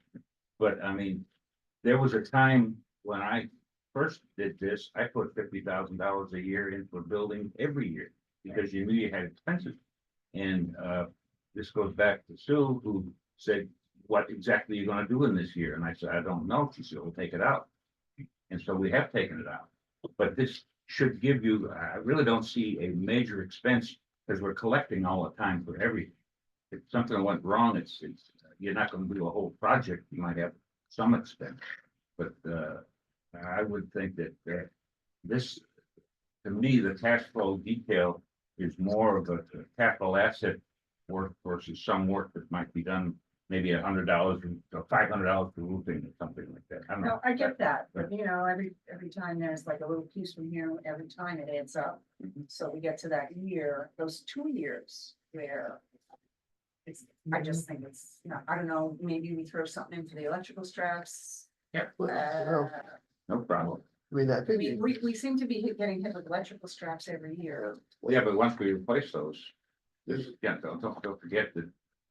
But I mean, there was a time when I first did this, I put $50,000 a year into a building every year. Because you knew you had expenses. And this goes back to Sue, who said, what exactly are you gonna do in this year? And I said, I don't know. She said, we'll take it out. And so we have taken it out. But this should give you, I really don't see a major expense because we're collecting all the time for everything. If something went wrong, you're not gonna do a whole project. You might have some expense. But I would think that this, to me, the cash flow detail is more of a capital asset work versus some work that might be done, maybe $100 or $500 for roofing or something like that. I don't know. No, I get that, but every time there's like a little piece from here, every time it adds up. So we get to that year, those 2 years where I just think it's, I don't know, maybe we throw something in for the electrical straps. Yeah, Well, Uh, no, no problem. I mean, I I think, mean, we seem to be getting hit with electrical straps every year. Well, yeah, but once we replace those, yeah, don't forget that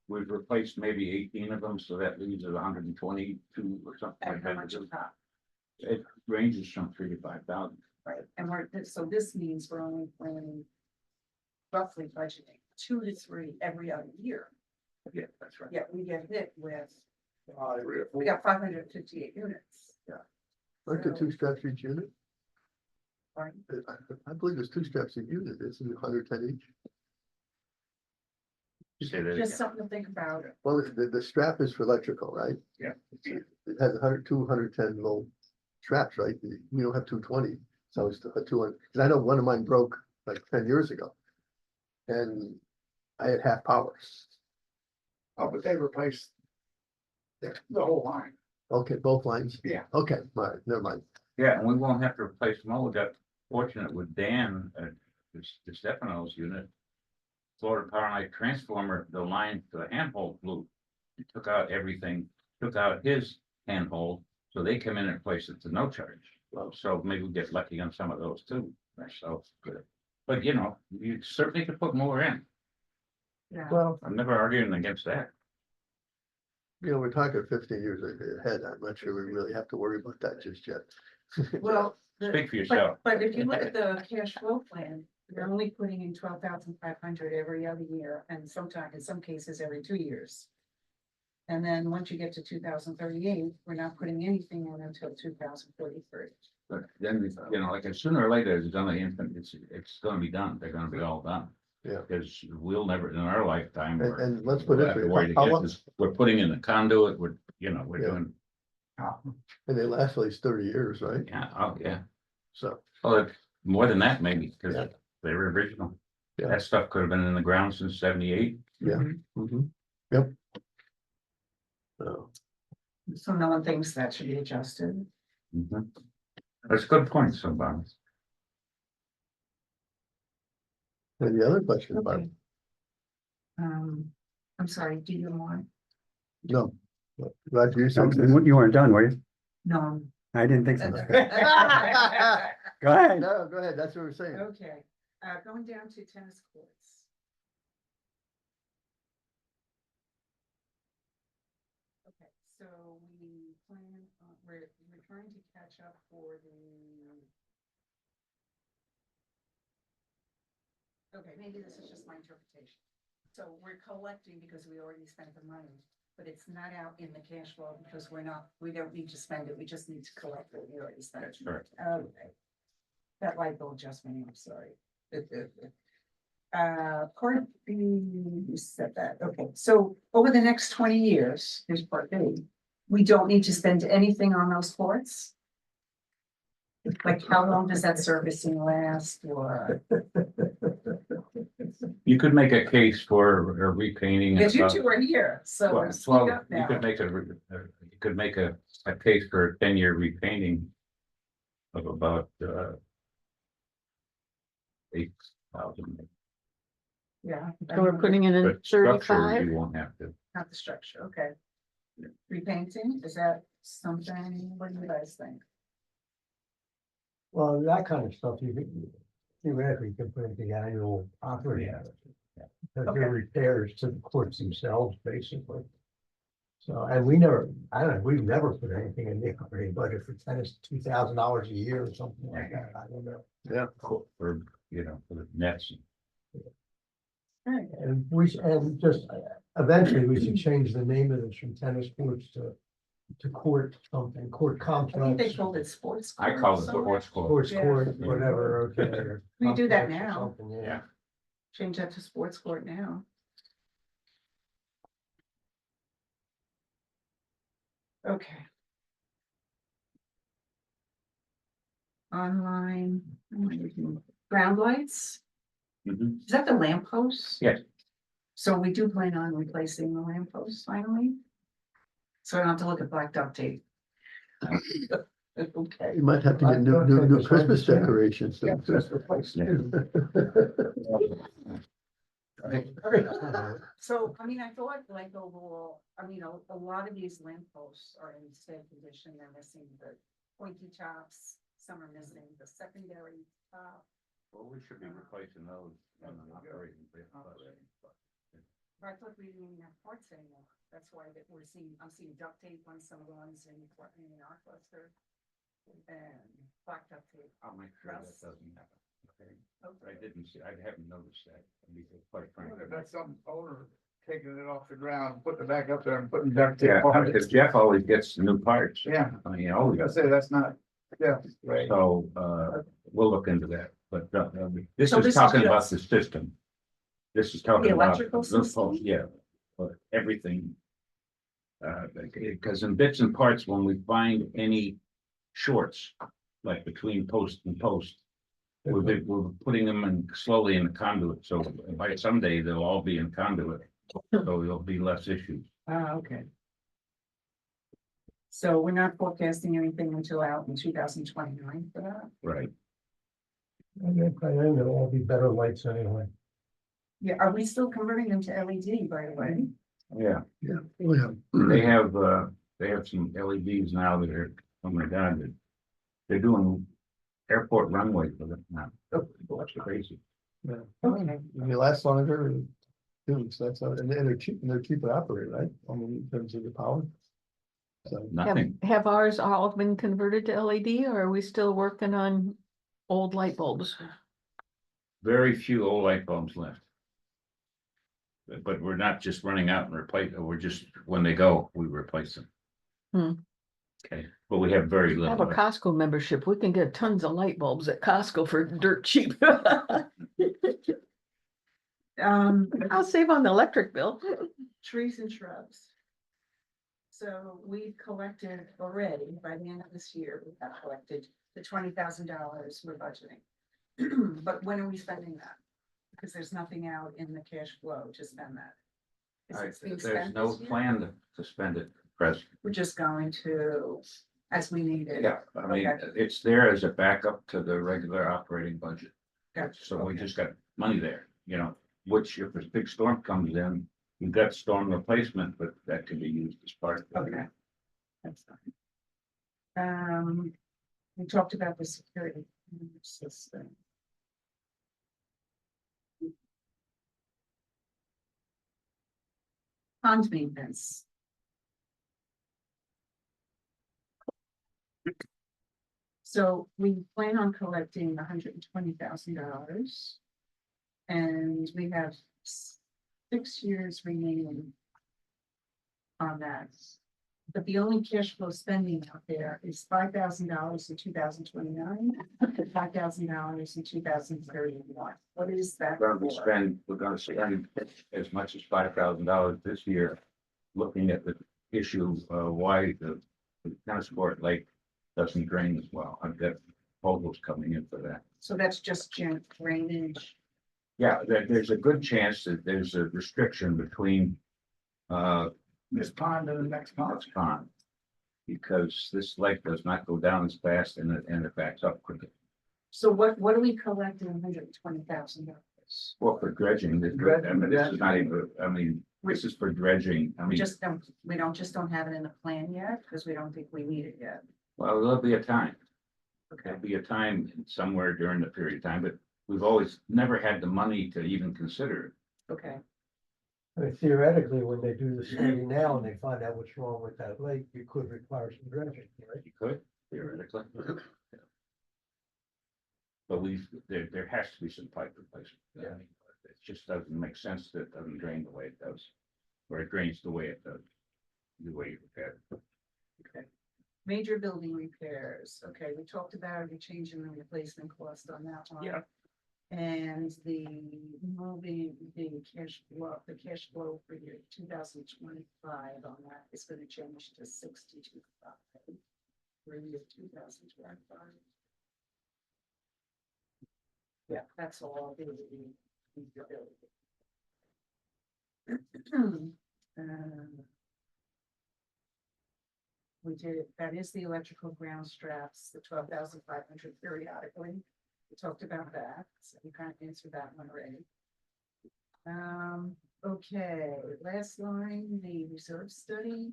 we've replaced maybe 18 of them, so that leaves us 122 or something And like how that. much of that, It ranges from 3 to 5,000. right? And so this means we're only planning roughly budgeting 2 to 3 every other year. Yeah, that's right. Yet we get hit with, we got 558 units. aren't there 2 straps each unit? Pardon? I believe there's 2 straps a unit, it's 110 each. Say that Just again. something to think about. Well, the strap is for electrical, right? Yeah. It has 210 volt straps, right? You don't have 220, so it's a 200, and I know one of mine broke like 10 years ago. And I had half power. Oh, but they replaced the whole line. Okay, both lines? Yeah. Okay, all right, never mind. Yeah, and we won't have to replace them all. We got fortunate with Dan, the Stefano's unit. Florida Power and Light transformer, the line to the handhold blew. He took out everything, took out his handhold, so they come in and replace it to no charge. Well, so maybe we get lucky on some of those too. So, but you know, you certainly could put more in. Yeah. Well, I'm never arguing against that. we're talking 15 years ahead. I'm not sure we really have to worry about that just yet. Well, Speak for yourself. but if you look at the cash flow plan, you're only putting in 12,500 every other year, and sometimes, in some cases, every 2 years. And then once you get to 2038, we're not putting anything in until 2043. But then, you know, like sooner or later, it's gonna, it's gonna be done. They're gonna be all done. Yeah. Because we'll never, in our lifetime. And let's put we'll it have this to way, worry how again, long- 'cause we're putting in the conduit, we're Yeah. doing, And they last at least 30 years, right? yeah, oh, yeah. So, Well, more than that, maybe, because Yeah. they were original. Yeah. That stuff could have been in the ground since 78. yeah. Mhm. Yep. So, So no one thinks that should be adjusted. That's a good point, somebody. any other questions about Okay. I'm sorry, do you want? No. Glad you said this. You weren't done, were you? No. I didn't think so. Okay, Go ahead. No, go ahead, that's what we're saying. going down to tennis courts. Okay, so we plan, we're trying to catch up for the. Okay, maybe this is just my interpretation. So we're collecting because we already spent the money, but it's not out in the cash flow because we don't need to spend it, we just need to collect what we already spent. That's correct. Okay. That light bill adjustment, I'm sorry. Part B, you said that, okay, so over the next 20 years, here's part B, we don't need to spend anything on those courts? Like, how long does that servicing last, or? You could make a case for a repainting. and Because you stuff. two are here, so Well, speak up you now. could make a case for a 10-year repainting of about 8,000. Yeah. So we're putting it in But structure, 35? you won't have to. Not the structure, okay. Repainting, is that something, what do you guys think? Well, that kind of stuff, theoretically, you can put into the annual operating. budget. Because Okay. they're repairs to the courts themselves, basically. So, and we never, I don't know, we've never put anything in the operating budget for tennis, $2,000 a year or something like that, I don't know. Yeah. For for the nets. And and just eventually we should change the name of this from tennis courts to court something, court I think they complex. called it sports. I court call it somewhere. sports court. Sports Yeah. court, whatever, okay. or We do that complex or now. something, Yeah. Change that to sports court now. Okay. Online, ground lights, Mhm. is that the lamp posts? Yes. So we do plan on replacing the lamp posts finally? So I don't have to look at black duct tape. Okay. You might have to get new Christmas decorations. Yeah, just replace So, I mean, I thought like overall, I mean, a lot of these lamp posts are in steady condition, they're missing the pointy tops. some are missing, the secondary, Well, we should be replacing those on an operating. I thought we didn't even have parts anymore. That's why that I'm seeing duct tape on some of the ones in our cluster. And black duct tape. I'll make sure that Russ. doesn't happen. Okay. Okay. I didn't see, I haven't noticed that, because quite frankly. That's some owner taking it off the ground, putting it back up there and putting duct tape Yeah, on because it. Jeff always gets new parts. Yeah, I mean, always I does. say that's not, yeah, right. So, we'll look into that, but, this So is this is talking about just- the system. This is talking The about. electrical the system? post, yeah, but everything. Because in bits and parts, when we find any shorts, like between post and post. We're putting them in slowly in the conduit, so by someday they'll all be in conduit, so there'll be less issues. Okay. So we're not forecasting anything until out in 2029 for that? Right. I think by then it'll all be better lights anyway. Yeah, are we still converting them to LED, by the way? Yeah, Yeah. Oh, yeah. they have some LEDs now that are, oh my God, they're doing airport runways with it now. That's crazy. Yeah. Okay. They last longer. So that's, and they're cheap, and they're cheaper to operate, right? I mean, in terms of the power. So, Nothing. Have ours all been converted to LED, or are we still working on old light bulbs? Very few old light bulbs left. But we're not just running out and replace, we're just, when they go, we replace them. Hmm. Okay, but we have very I have a little. Costco membership. We can get tons of light bulbs at Costco for dirt cheap. I'll save on the electric bill. Trees and shrubs. So we've collected already, by the end of this year, we have collected the $20,000 we're budgeting. But when are we spending that? Because there's nothing out in the cash flow to spend that. Is it being There's spent no this year? plan to spend it, Chris. We're just going to, as we need it. Yeah, I mean, Okay. it's there as a backup to the regular operating budget. Gotcha. So we Okay. just got money there, which if a big storm comes in, we've got storm replacement, but that can be used as part of it. Okay. That's fine. We talked about the security system. Pond maintenance. So we plan on collecting $120,000. And we have 6 years remaining on that. But the only cash flow spending out there is $5,000 in 2029, $5,000 in 2031. What is that We're gonna for? spend as much as $5,000 this year, looking at the issue, why the tennis court lake doesn't drain as well. I've got proposals coming in for that. So that's just drainage. Yeah, there's a good chance that there's a restriction between, This pond and the next pond. Fox Pond. Because this lake does not go down as fast and it backs up quickly. So what are we collecting $120,000? Well, for dredging, this is not even, this is for dredging. We don't have it in the plan yet, because we don't think we need it yet. Well, there'll be a time. Okay. There'll be a time somewhere during the period of time, but we've always never had the money to even consider it. Okay. I mean, theoretically, when they do the study now and they find out what's wrong with that lake, you could require some dredging, right? You could, theoretically. But there has to be some pipe replacement. I mean, it just doesn't make sense that it doesn't drain the way it does. Or it drains the way it does. The way you look at it. Okay. Major building repairs. Okay, we talked about the change in the replacement cost on that one. Yeah. And the moving the cash flow for year 2025 on that is going to change to 62.5 for year 2025. Yeah, that's all the we did, that is the electrical ground straps, the 12,500 periodically. We talked about that, so we kind of answered that one already. Okay, last line, the reserve study.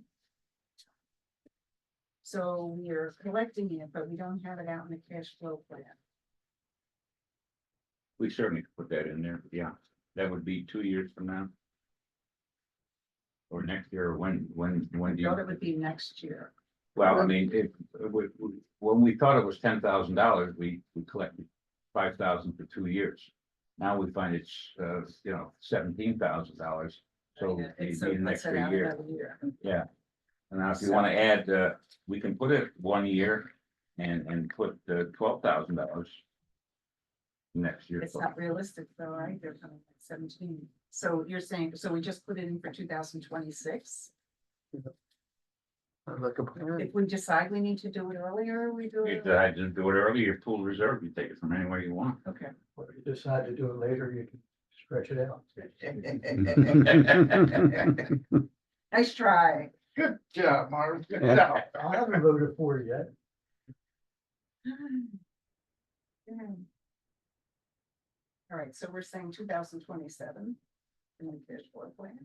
So we're collecting it, but we don't have it out in the cash flow plan. We certainly could put that in there, yeah, that would be 2 years from now. Or next year, or when do Thought you, it would be next year. well, I mean, when we thought it was $10,000, we collected 5,000 for 2 years. Now we find it's, $17,000, so Yeah, we so need it an puts it extra out year, another year. yeah. And now if you wanna add, we can put it 1 year and put $12,000 next year. It's not realistic though, right? They're coming at 17. So you're saying, so we just put it in for 2026? Sounds like a plan. If we decide we need to do it earlier, we do You it. decide to do it early, your pool reserve, you take it from anywhere you want. Okay. Or if you decide to do it later, you can stretch it out. Nice try. Good job, Marvin. Good Yeah. job. I haven't voted for it yet. All right, so we're saying 2027 in the cash flow plan.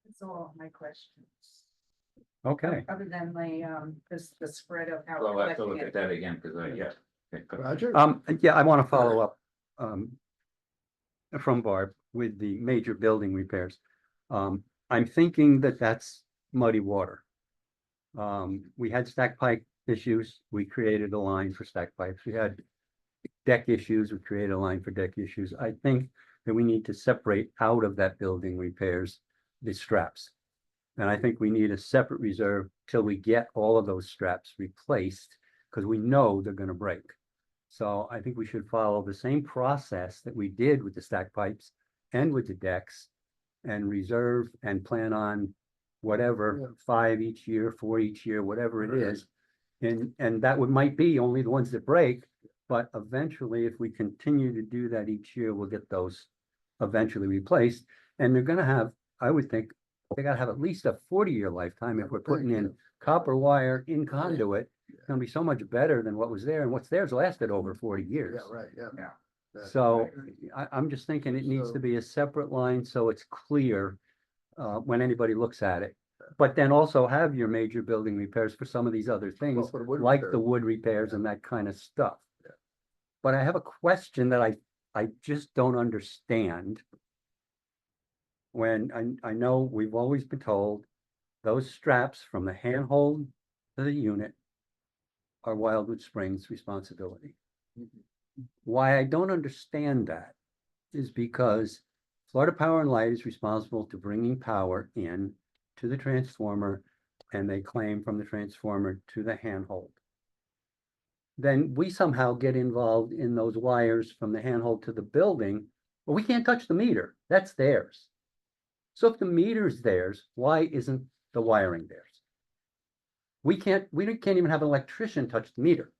That's all my questions. Okay, Other than the spread of how. Well, we're I have to collecting look it. at that again, because yeah. Okay, good. Roger? yeah, I want to follow up, from Barb with the major building repairs. I'm thinking that that's muddy water. We had stack pipe issues, we created a line for stack pipes. We had deck issues, we created a line for deck issues. I think that we need to separate out of that building repairs the straps. And I think we need a separate reserve till we get all of those straps replaced, because we know they're gonna break. So I think we should follow the same process that we did with the stack pipes and with the decks, and reserve and plan on whatever, 5 each year, 4 each year, whatever it is. And that might be only the ones that break, but eventually, if we continue to do that each year, we'll get those eventually replaced. And they're gonna have, I would think, they gotta have at least a 40-year lifetime if we're putting in copper wire in conduit. It's gonna be so much better than what was there, and what's there's lasted over 40 years. Yeah, right, yeah. Yeah. That's So right. I'm just thinking it needs to So- be a separate line, so it's clear when anybody looks at it. But then also have your major building repairs for some of these other things, Well, for the wood like the repair. wood repairs and that kind of stuff. Yeah. But I have a question that I just don't understand. When I know we've always been told those straps from the handhold to the unit are Wildwood Springs' responsibility. Why I don't understand that is because Florida Power and Light is responsible to bringing power in to the transformer, and they claim from the transformer to the handhold. Then we somehow get involved in those wires from the handhold to the building, but we can't touch the meter. That's theirs. So if the meter's theirs, why isn't the wiring theirs? We can't even have an electrician touch the meter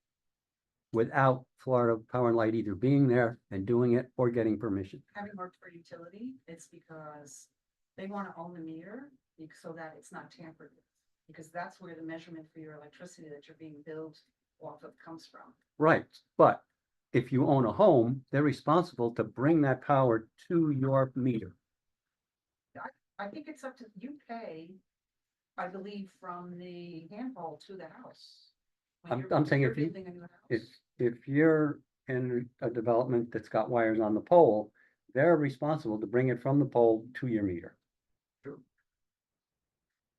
without Florida Power and Light either being there and doing it or getting permission. Having worked for utility, it's because they want to own the meter so that it's not tampered with. Because that's where the measurement for your electricity that you're being billed off of comes from. Right, but if you own a home, they're responsible to bring that power to your meter. I think it's up to, you pay, I believe, from the handhold to the house. When I'm saying you're if you- building a new house. If you're in a development that's got wires on the pole, they're responsible to bring it from the pole to your meter. True.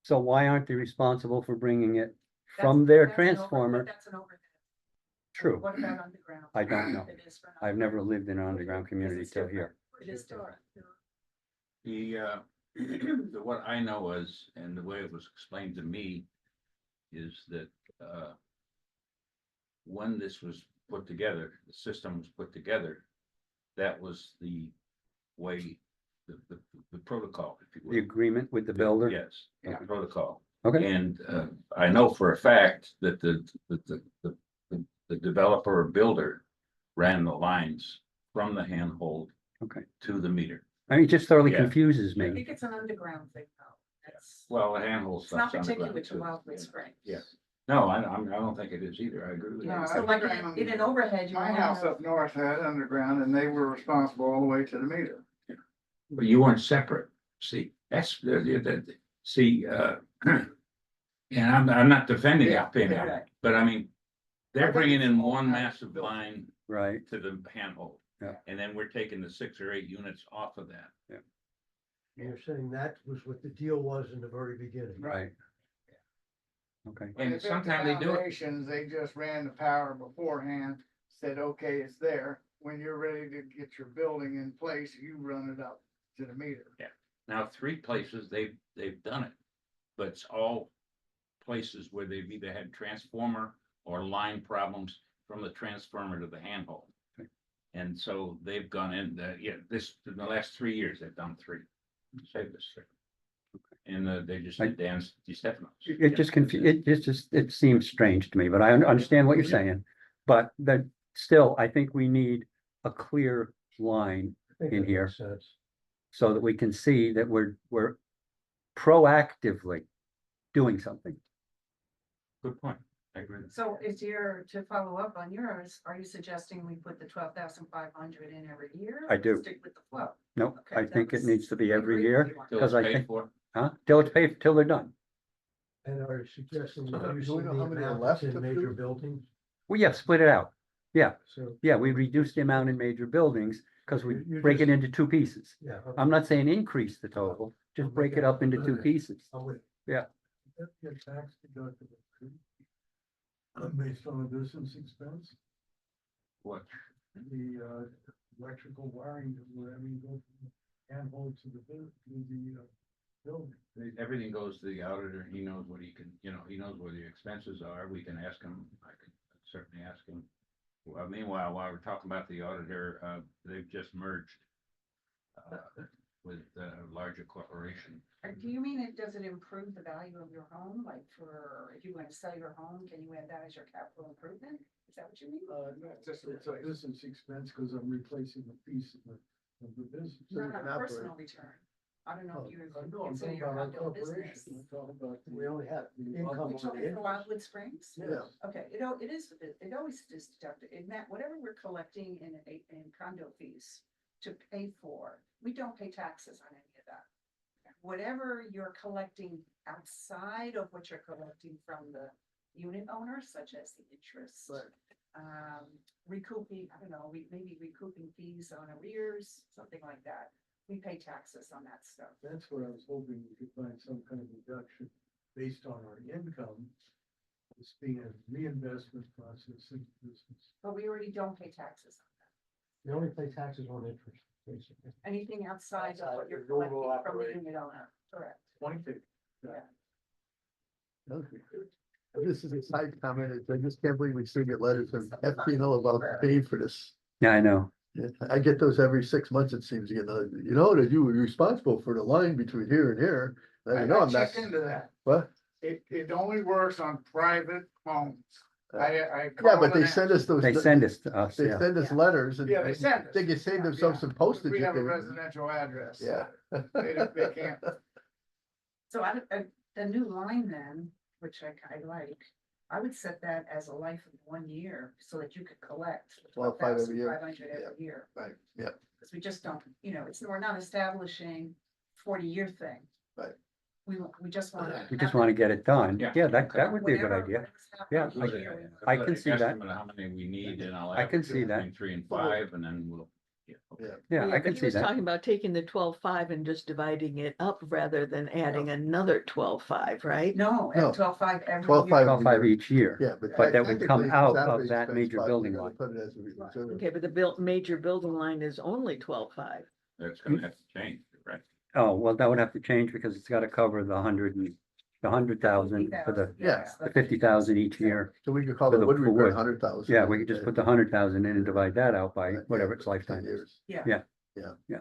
So why aren't they responsible for bringing it That's- from their that's an over- transformer? That's an overhead. True, What about underground? I don't know. It is for I've never lived in an underground This community is till different. here. It is different. What I know is, and the way it was explained to me, is that, when this was put together, the system was put together, that was the way, the protocol, if you will. The agreement with the builder? Yes, the Okay. protocol. Okay, And I know for a fact that the developer or builder ran the lines from the handhold okay. to the meter. I mean, it just thoroughly Yeah. confuses I me. think it's an underground thing though. That's, Well, the handhold it's not stuff's particular underground to too. Wildwood Springs. Yeah. No, I don't think it is either. I agree with Yeah, that. so like in an overhead, you My wanna house have, up north had underground and they were responsible all the way to the meter. But you weren't separate. See, that's see, and I'm not defending Yeah, Alpena, yeah. but I mean, they're I think bringing it's in all one kind of massive built. line Right, to the handhold. Yeah. And then we're taking the 6 or 8 units off of that. You're saying that was what the deal was in the very beginning. right. Okay, When And they built the sometimes they do it. foundations, they just ran the power beforehand, said, okay, it's there. When you're ready to get your building in place, you run it up to the meter. Now, 3 places they've done it, but it's all places where they've either had transformer or line problems from the transformer to the handhold. And so they've gone in, in the last 3 years, they've done 3. Saved us 3. And they just did Dan's DeStefano's. it seems strange to me, but I understand what you're saying. But that, still, I think we need a clear line I think in that here. makes sense. so that we can see that we're proactively doing something. Good point. I agree. so is to follow up on yours, are you suggesting we put the 12,500 in every year? I or do. Stick with the flow? No, Okay, I think it that's- needs to be I every agree with year, you on Till because it's I paid think, for. till it's paid, till they're done. And are you suggesting Do we reducing know the how many are amount left that's in to major do? buildings? Well, yeah, split it out. Yeah, So, yeah, we reduced the amount in major buildings because we You break it just- into 2 pieces. yeah. okay. I'm not saying increase the total, just break it up into 2 pieces. I'm with That get tax deductible too? Based on the business expense, What? the electrical wiring, wherever you go from the handhold to the building. Everything goes to the auditor. He knows what he can, he knows where the expenses are. We can ask him. I can certainly ask him. Well, meanwhile, while we're talking about the auditor, they've just merged with a larger corporation. Do you mean does it improve the value of your home? Like if you want to sell your home, can you add that as your capital improvement? Is that what you mean? It's a business expense because I'm replacing a piece of the business. Not can a operate. personal return. I don't know if you I know, I'm consider talking your about our condo business. corporation, I'm talking about. We only have income We're on the talking for interest. Wildwood Springs? Yes. Okay, it is, it always is deducted, in that, whatever we're collecting in condo fees to pay for, we don't pay taxes on any of that. Whatever you're collecting outside of what you're collecting from the unit owner, such as the interest. Recouping, I don't know, maybe recouping fees on arrears, something like that. We pay taxes on that stuff. That's what I was hoping we could find some kind of reduction based on our income. This being a reinvestment process in business. But we already don't pay taxes on that. You only pay taxes on interest, basically. Anything outside of what you're Outside of the normal collecting from the operation. unit owner, correct? 22. This is a side comment. I just can't believe we still get letters from FPL about paying for this. Yeah, I know. Yeah, I get those every 6 months, it seems, that you were responsible for the line between here and here. I know I I'm not, checked into that. what? It only works on private homes. I Yeah, called but they and send us those. They send us to us, They yeah. send us Yeah. letters and. Yeah, they send us. They can save Yeah, themselves some postage. We if have a they- residential address. Yeah. They can't. So the new line then, which I like, I would set that as a life of 1 year so that you could collect Well, 5 every year. 12,500 every year. Right, yeah, Because we just don't, we're not establishing 40-year thing. Right. We just want to. We just want to get it done. Yeah. Yeah, that would be a good idea. Yeah, I can see that. Estimate of how many we need, and I'll. I can see that. Between 3 and 5, and then we'll. Okay. yeah. Yeah, I can He see was that. talking about taking the 12.5 and just dividing it up rather than adding another 12.5, right? No, No. at 12.5 every 12.5 year. 12.5 each year. Yeah, But that would come technically, out it's of operating that expense, major but we building gotta line. Put it as a reserve. Okay, but the major building line is only 12.5. That's gonna have to change, right? Oh, well, that would have to change because it's got to cover the 100,000 for the, Yeah. the 50,000 each year. So we could call For it the- wood for repair wood. 100,000. Yeah, we could just put the 100,000 in and divide that out by whatever its lifetime is. Years. Yeah. Yeah. Yeah. Yeah.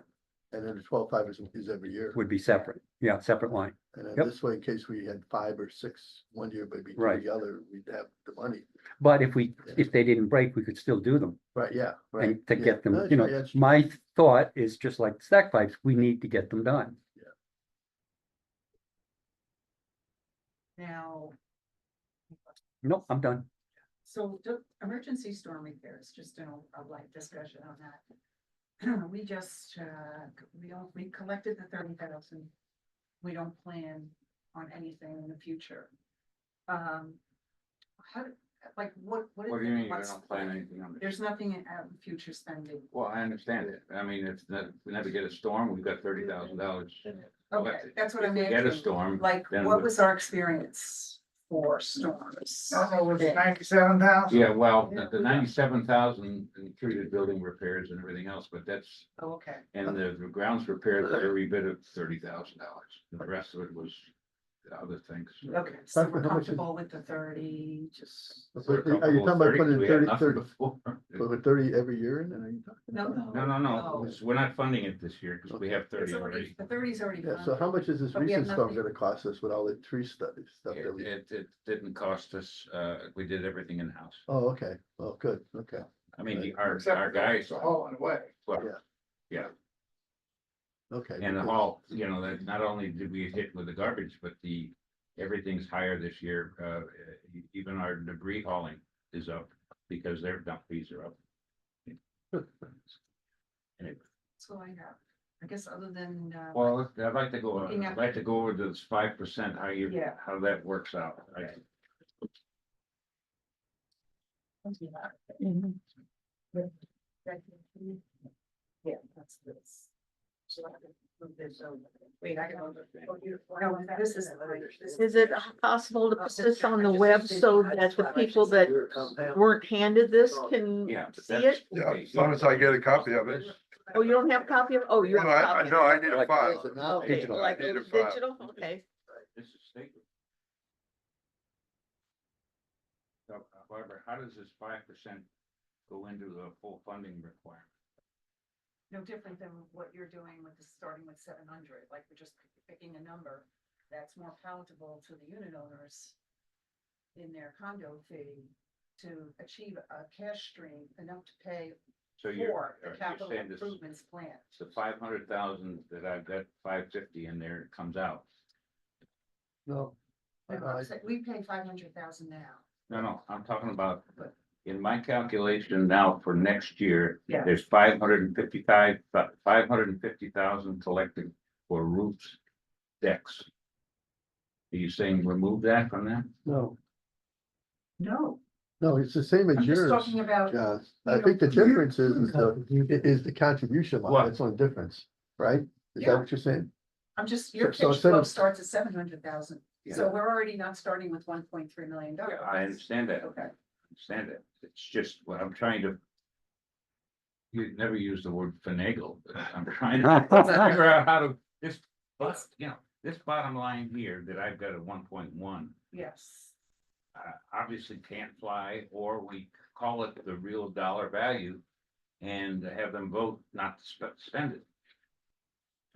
And then the 12.5 is every year. would be separate, yeah, separate line. And then Yep. this way, in case we had 5 or 6 one year, but we do Right. the other, we'd have the money. But if they didn't break, we could still do them. Right, yeah, right. And to yeah. get them, No, that's you right, know, that's- my thought is just like stack pipes, we need to get them done. Now, Nope, I'm done. so the emergency storm repairs, just a light discussion on that. We just, we collected the 30,000. We don't plan on anything in the future. How, like, what? What do you mean you don't plan anything on it? There's nothing in future spending. Well, I understand it. I mean, if we never get a storm, we've got $30,000. Okay, that's what I'm If we get a asking. storm, Like, then what we- was our experience for storms? Oh, was it 97,000? Yeah, well, the 97,000 included building repairs and everything else, but that's, Oh, okay. and the grounds repairs, every bit of $30,000. The rest of it was other things. Okay, so How we're much is- comfortable with the 30, just, Are you talking about putting 30 before? With 30 every year, and then are you talking? no, about- No, we're not funding it this year because we have It's 30 already, already. the 30's already. Yeah, so how much is this But we have recent storm nothing. gonna cost us with all the tree studies, stuff that we? It didn't cost us, we did everything in-house. Oh, okay, oh, good, okay. I mean, Right. our Except our for guys, the hauling away. well, Yeah. yeah, Okay. and the because- hall, you know, that not only did we hit with the garbage, but everything's higher this year. Even our debris hauling is up because their dump fees are up. Anyway, So I have, I guess other than, well, I'd like to go, Looking at- I'd like to go over this 5%, Yeah. how that works out. Yeah, that's this. So I can move this over. Wait, I can. No, this is. Is it possible to put this on the web so that the people that weren't handed this can Yeah. but see that's- it? Yeah, as long as I get a copy of it. Oh, you don't have a copy of, oh, you have a copy. No, I need a Like- file. Okay, Digital. like I need a file. digital, okay. This is state. So, Barbara, how does this 5% go into the full funding requirement? No different than what you're doing with the, starting with 700, like we're just picking a number that's more palatable to the unit owners in their condo fee to achieve a cash stream enough to pay So for the you're capital saying this, improvements plan. the 500,000 that I've got 550 in there comes out. No. We pay 500,000 now. No, I'm talking about, in my calculation now for next year, Yeah. there's 550,000 collected for roofs, decks. Are you saying remove that from that? No, No, no, it's the same as I'm just yours. talking about, Yeah, I think the difference is the contribution line, What? that's the only difference, right? Is Yeah. that what you're saying? I'm just, your So cash instead flow of- starts at 700,000. So Yeah. we're already not starting with $1.3 million. Yeah, I understand that. Okay. Understand it. It's just what I'm trying to. You never use the word finagle, but I'm trying to figure out how to, this, this bottom line here that I've got at 1.1. Yes. Obviously can't fly, or we call it the real dollar value. And have them vote not to spend it.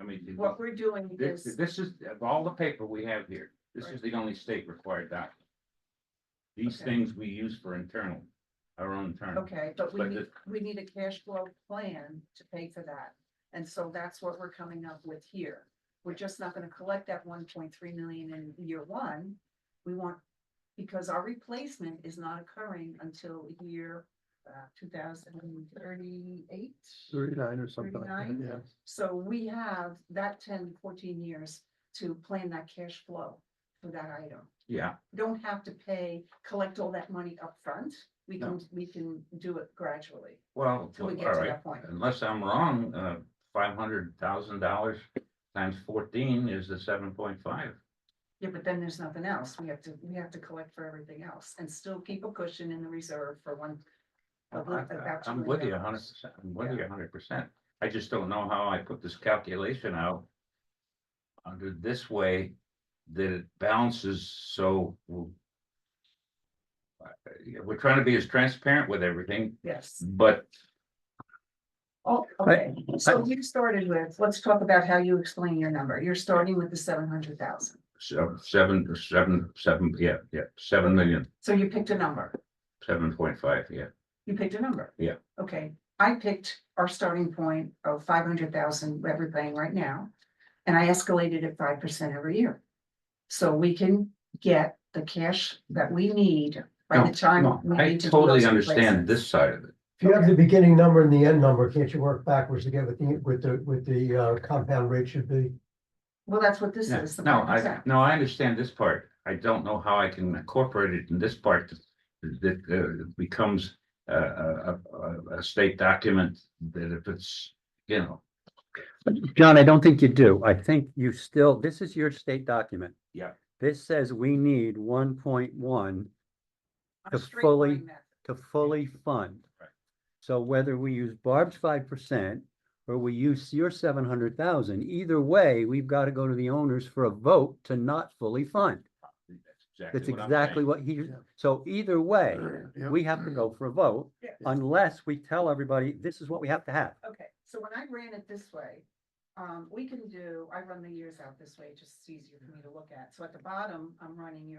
I mean. What we're doing This is, is, of all the paper we have here, this is the only state required document. These Okay. things we use for internal, our own internal. okay, but But we need a cash flow plan to pay for that. And so that's what we're coming up with here. We're just not gonna collect that 1.3 million in year one. We want, because our replacement is not occurring until year 2038. 39 or something like that, 39? yeah. So we have that 10, 14 years to plan that cash flow for that item. Yeah, Don't have to collect all that money up front. We can do it gradually well, till we all get to right, that point. unless I'm wrong, $500,000 times 14 is the 7.5. Yeah, but then there's nothing else. We have to collect for everything else and still keep a cushion in the reserve for one. about I'm $2 with you million. 100%, I'm with you 100%. I just don't know how I put this calculation out. Under this way, that it balances, so. We're trying to be as transparent with everything, Yes, but. Oh, okay, so you started with, let's talk about how you explain your number. You're starting with the 700,000. Seven, yeah, 7 million, So you picked a number. 7.5, yeah. You picked a number. Yeah. Okay, I picked our starting point of 500,000 that we're paying right now. And I escalated it 5% every year. So we can get the cash that we need by the time. No, we I need to do totally those understand replacements. this side of it. If you have the beginning number and the end number, can't you work backwards to get with the compound rate should be? Well, that's what this Yeah, is. the no, 5%. I understand this part. I don't know how I can incorporate it in this part that becomes a state document that if it's, you know, John, I don't think you do. I think you still, this is your state document. Yeah. This says we need 1.1 On a to straight fully- line method. to fully fund. Right. So whether we use Barb's 5% or we use your 700,000, either way, we've got to go to the owners for a vote to not fully fund. That's what I'm exactly saying. what he, Yeah. so either way, Yeah. we have to go for a vote Yeah. unless we tell everybody, this is what we have to have. Okay, so when I ran it this way, we can do, I run the years out this way, just it's easier for me to look at. So at the bottom, I'm running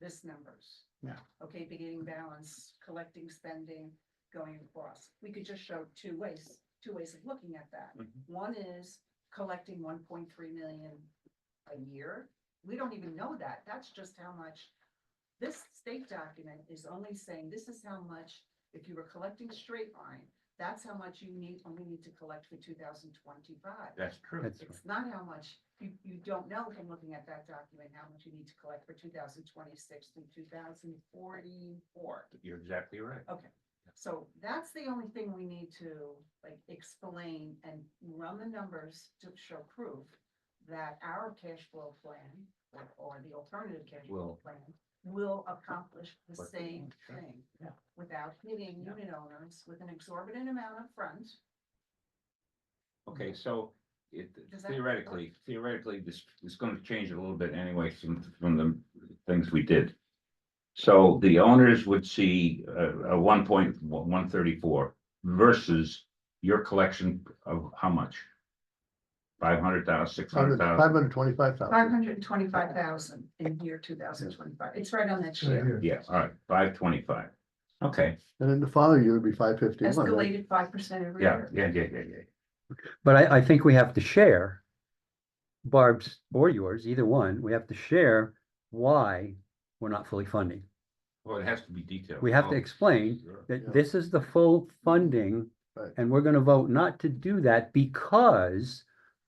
this numbers. Yeah. Okay, beginning balance, collecting, spending, going across. We could just show two ways of looking at that. Mhm. One is collecting 1.3 million a year. We don't even know that. That's just how much. This state document is only saying this is how much, if you were collecting straight line, that's how much you only need to collect for 2025. That's true. That's It's not how much, you don't know from looking at that document, how much you need to collect for 2026 through 2044. You're exactly right. Okay, so that's the only thing we need to like explain and run the numbers to show proof that our cash flow plan or the alternative cash flow plan will accomplish the same thing. Yeah. Without hitting unit owners with an exorbitant amount of front. Okay, so Does that theoretically, this is going to change a little bit anyway from the things we did. So the owners would see a 1.134 versus your collection of how much? 500,000, 600,000. 525,000. 525,000 in year 2025. It's right on that sheet. Yeah, all right, 525. Okay, And then the following year would be 551. right? Escalated 5% every yeah, year. But I think we have to share Barb's or yours, either one, we have to share why we're not fully funding. Well, it has to be detailed. We have to Oh, explain sure. that Yeah. this is the full funding. Right. And we're gonna vote not to do that because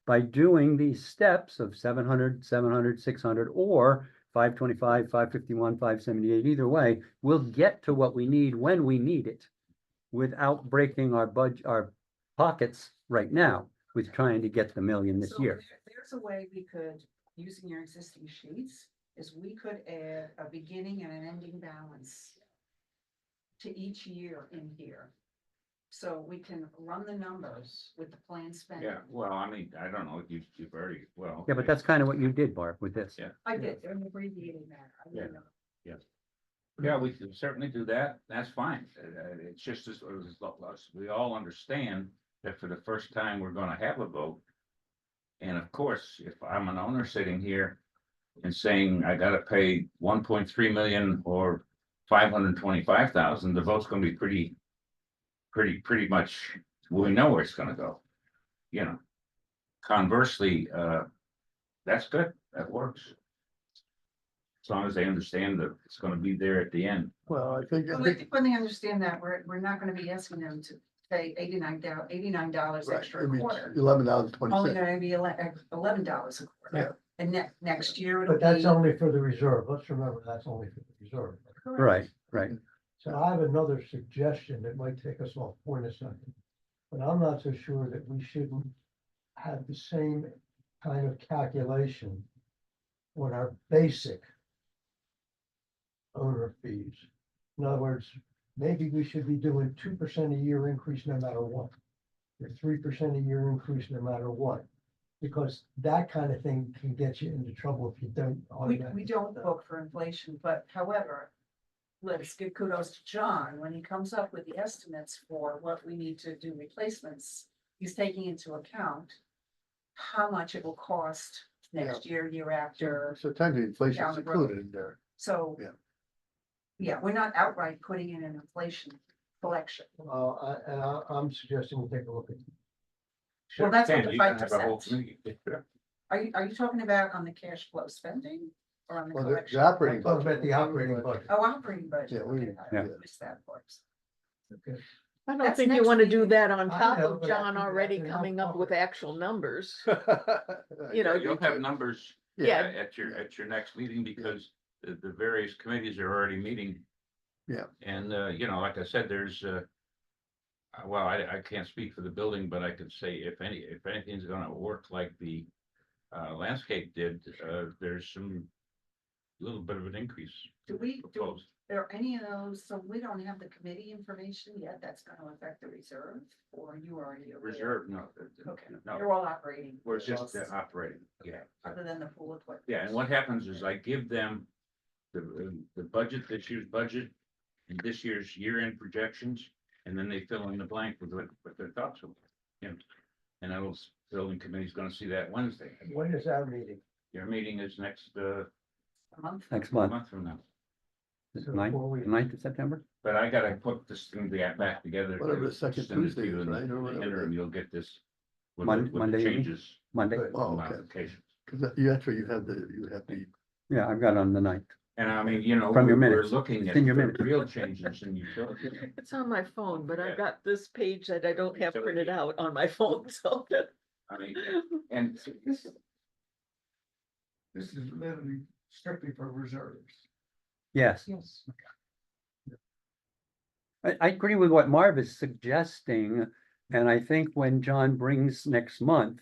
by doing these steps of 700, 700, 600, or 525, 551, 578, either way, we'll get to what we need when we need it without breaking our budget, our pockets right now with trying to get the million this So year. There's a way we could, using your existing sheets, is we could add a beginning and an ending balance to each year in here. So we can run the numbers with the planned spending. Yeah, well, I mean, I don't know, you've already, well. Yeah, but that's kind of what you did, Barb, with this. Yeah. I did, I'm abbreviating that. I didn't know. Yeah, we can certainly do that. That's fine. It's just as we all understand that for the first time, we're gonna have a vote. And of course, if I'm an owner sitting here and saying I gotta pay 1.3 million or 525,000, the vote's gonna be pretty much, we know where it's gonna go. You know, conversely, that's good. That works. As long as they understand that it's gonna be there at the end. Well, I think, Well, I think when they understand that, we're not gonna be asking them to pay $89 right, extra a it'd be quarter. $11.26. Only gonna be $11 a quarter. And next year it'll But that's be. only for the reserve. Let's remember, that's only for the reserve. Correct. Right, right. So I have another suggestion that might take us off point a second. But I'm not so sure that we shouldn't have the same kind of calculation on our basic owner fees. In other words, maybe we should be doing 2% a year increase no matter what. Or 3% a year increase no matter what. Because that kind of thing can get you into trouble if you don't. We don't book for inflation, but however, let's give kudos to John, when he comes up with the estimates for what we need to do replacements, he's taking into account how much it will cost next year, year after, So time the inflation Down is the road. included in there. so. Yeah. Yeah, we're not outright putting in an inflation collection. I'm suggesting we take a look at. Well, that's what Ken, the you can have a whole 5%. committee. Are you talking about on the cash flow spending or on the Well, collection? the operating I'm talking budget. about the operating budget. Oh, operating budget. Yeah, we- Okay, I yeah. missed that part. Okay. I don't That's think you next wanna do meeting. that on I top know, of but John after- already after coming now up with cover it. actual numbers. You know, You'll have numbers Yeah. at your next meeting because the various committees are already meeting. Yeah. And, you know, like I said, there's, well, I can't speak for the building, but I could say if anything's gonna work like the landscape did, there's some little bit of an increase Do proposed. there any of those, so we don't have the committee information yet, that's gonna affect the reserve, or you already? aware? Reserve, no, Okay, no, you're all operating. we're just operating, yeah. Other than the pool equipment. Yeah, and what happens is I give them the budget, this year's budget, and this year's year-end projections, and then they fill in the blank with what their thoughts are. You know, and I was, building committee's gonna see that Wednesday. When is our meeting? Your meeting is next, A month. Next month, month from now, So 9th, 4 weeks. 9th of September? but I gotta put this thing back together. Whatever the second send it to Tuesday you is, in the right, or whatever. interim, you'll get this. with Mon- the Monday evening? changes, Monday? Good. Oh, okay. modifications. Cause you actually, you have the, Yeah, I've got it on the 9th. And I mean, you know, From your we're minutes. looking It's at in your the minutes. real changes in utility. it's on my phone, but Yeah. I've got this page that I don't have So- printed out on my phone, so. I mean, and This is literally strictly for reserves. Yes. Yes. I agree with what Marv is suggesting, and I think when John brings next month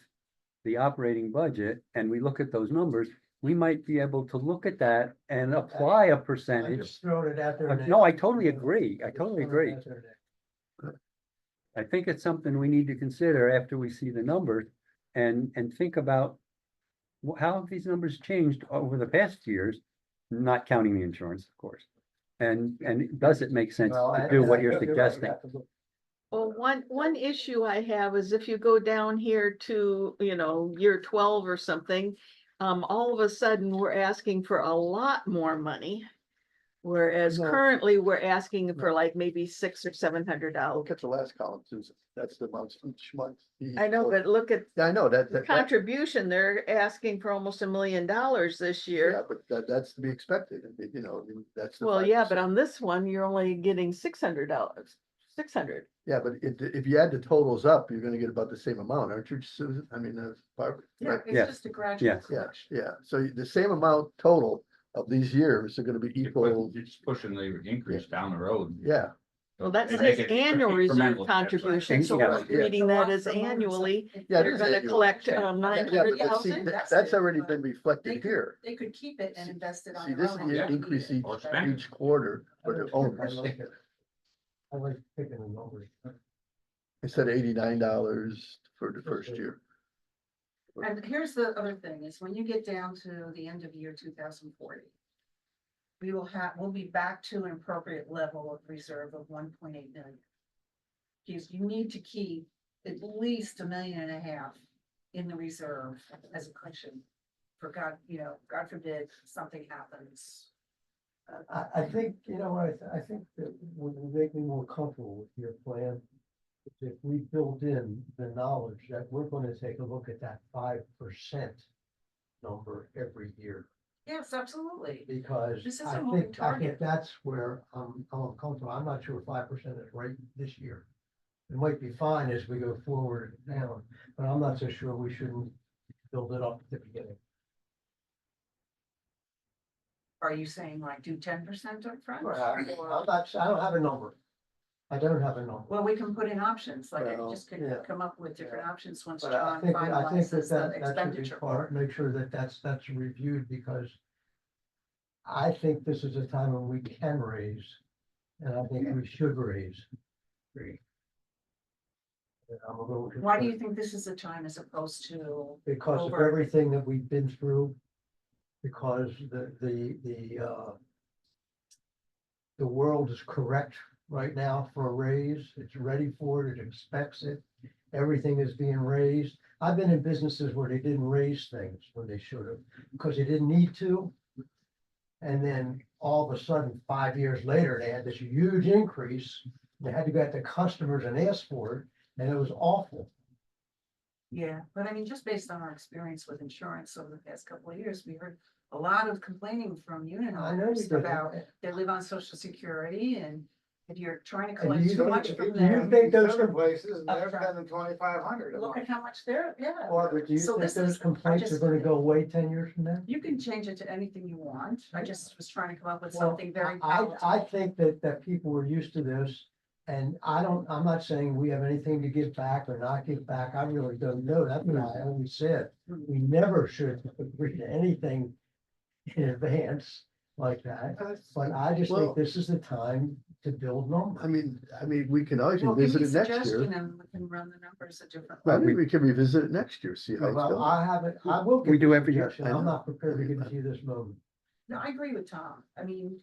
the operating budget and we look at those numbers, we might be able to look at that and apply a I percentage. just throwing it out there. now. No, I totally agree. I Just totally throwing it agree. out there now. I think it's something we need to consider after we see the numbers and think about how have these numbers changed over the past years, not counting the insurance, of course. And does it make sense Well, to do what you're right, you suggesting? have to look. Well, one issue I have is if you go down here to, you know, year 12 or something, all of a sudden we're asking for a lot more money. Whereas No. currently we're asking for like maybe $600 or $700. look at the last column, Susan. That's the amounts each month. I know, but look at Yeah, I know that, the contribution, they're asking for almost $1 million this yeah, year. but that's to be expected. I mean, you know, I mean, that's. the Well, yeah, 5%. but on this one, you're only getting $600, 600. Yeah, but if you add the totals up, you're gonna get about the same amount, aren't you, Susan? I mean, Barbara, Yeah, right? it's Yes. just a gradual Yes. Yeah, collection. yeah. So the same amount total of these years are gonna be equal. It's pushing the increase down the road. Yeah, Well, that They says make it annual reserve incremental, that's right. contribution, so Yeah, we're yeah. reading that as annually. Yeah, it They're is gonna annual. collect Yeah. yeah, nine yeah, hundred but see, thousand. that's already been They reflected could, here. they could keep it and invest it on See, their this own. is Yeah. the increase each, Or spend it. each quarter for the I owners. like it. I like picking the numbers. Instead of $89 for the first year. And here's the other thing, is when you get down to the end of year 2040. We'll be back to an appropriate level of reserve of 1.8 million. Because you need to keep at least $1.5 million in the reserve as a cushion. For God, you know, God forbid something happens. I think, you know, I think that what would make me more comfortable with your plan is if we build in the knowledge that we're gonna take a look at that 5% number every year. Yes, absolutely. Because This is a I moving think target. that's where I'm comfortable. I'm not sure 5% is right this year. It might be fine as we go forward and down, but I'm not so sure we shouldn't build it up at the beginning. Are you saying like do 10% up front? I'm Or- not, I don't have a number. I don't have a number. Well, we can put in options, like I Well, just could yeah. come up with different options once But John I think finalizes the that should be expenditure. part, make sure that that's reviewed because I think this is a time when we can raise, and I think we should raise. And I'm a little Why do you concerned think this is a time as opposed to, because of over- everything that we've been through, because the world is correct right now for a raise. It's ready for it. It expects it. Everything is being raised. I've been in businesses where they didn't raise things when they should have, because they didn't need to. And then all of a sudden, 5 years later, they had this huge increase. They had to go out to customers and ask for it, and it was awful. Yeah, but I mean, just based on our experience with insurance over the past couple of years, we heard a lot of complaining from unit I know owners we did. about they live on social security, and if you're trying to And collect you too don't- much do from you them, think those Other com- places, they're Upfront. spending 2,500. look at how much they're, yeah. Barbara, do you So think this those is- I complaints are just- gonna go away 10 years from now? You can change it to anything you want. I just was trying to come up with Well, something very I palatable. think that people were used to this, and I'm not saying we have anything to give back or not give back, I really don't know, that's what I always said. We never should agree to anything in advance like that, but I just Well- think this is the time to build numbers. I mean, we can always Well, give me revisit a it next suggestion year. and we can run the numbers a different I way. mean, we can revisit it next year, see how it's Well, going. I will. We give do you every year. suggestion. I I'm know. not prepared to give it to you this moment. No, I agree with Tom. I mean,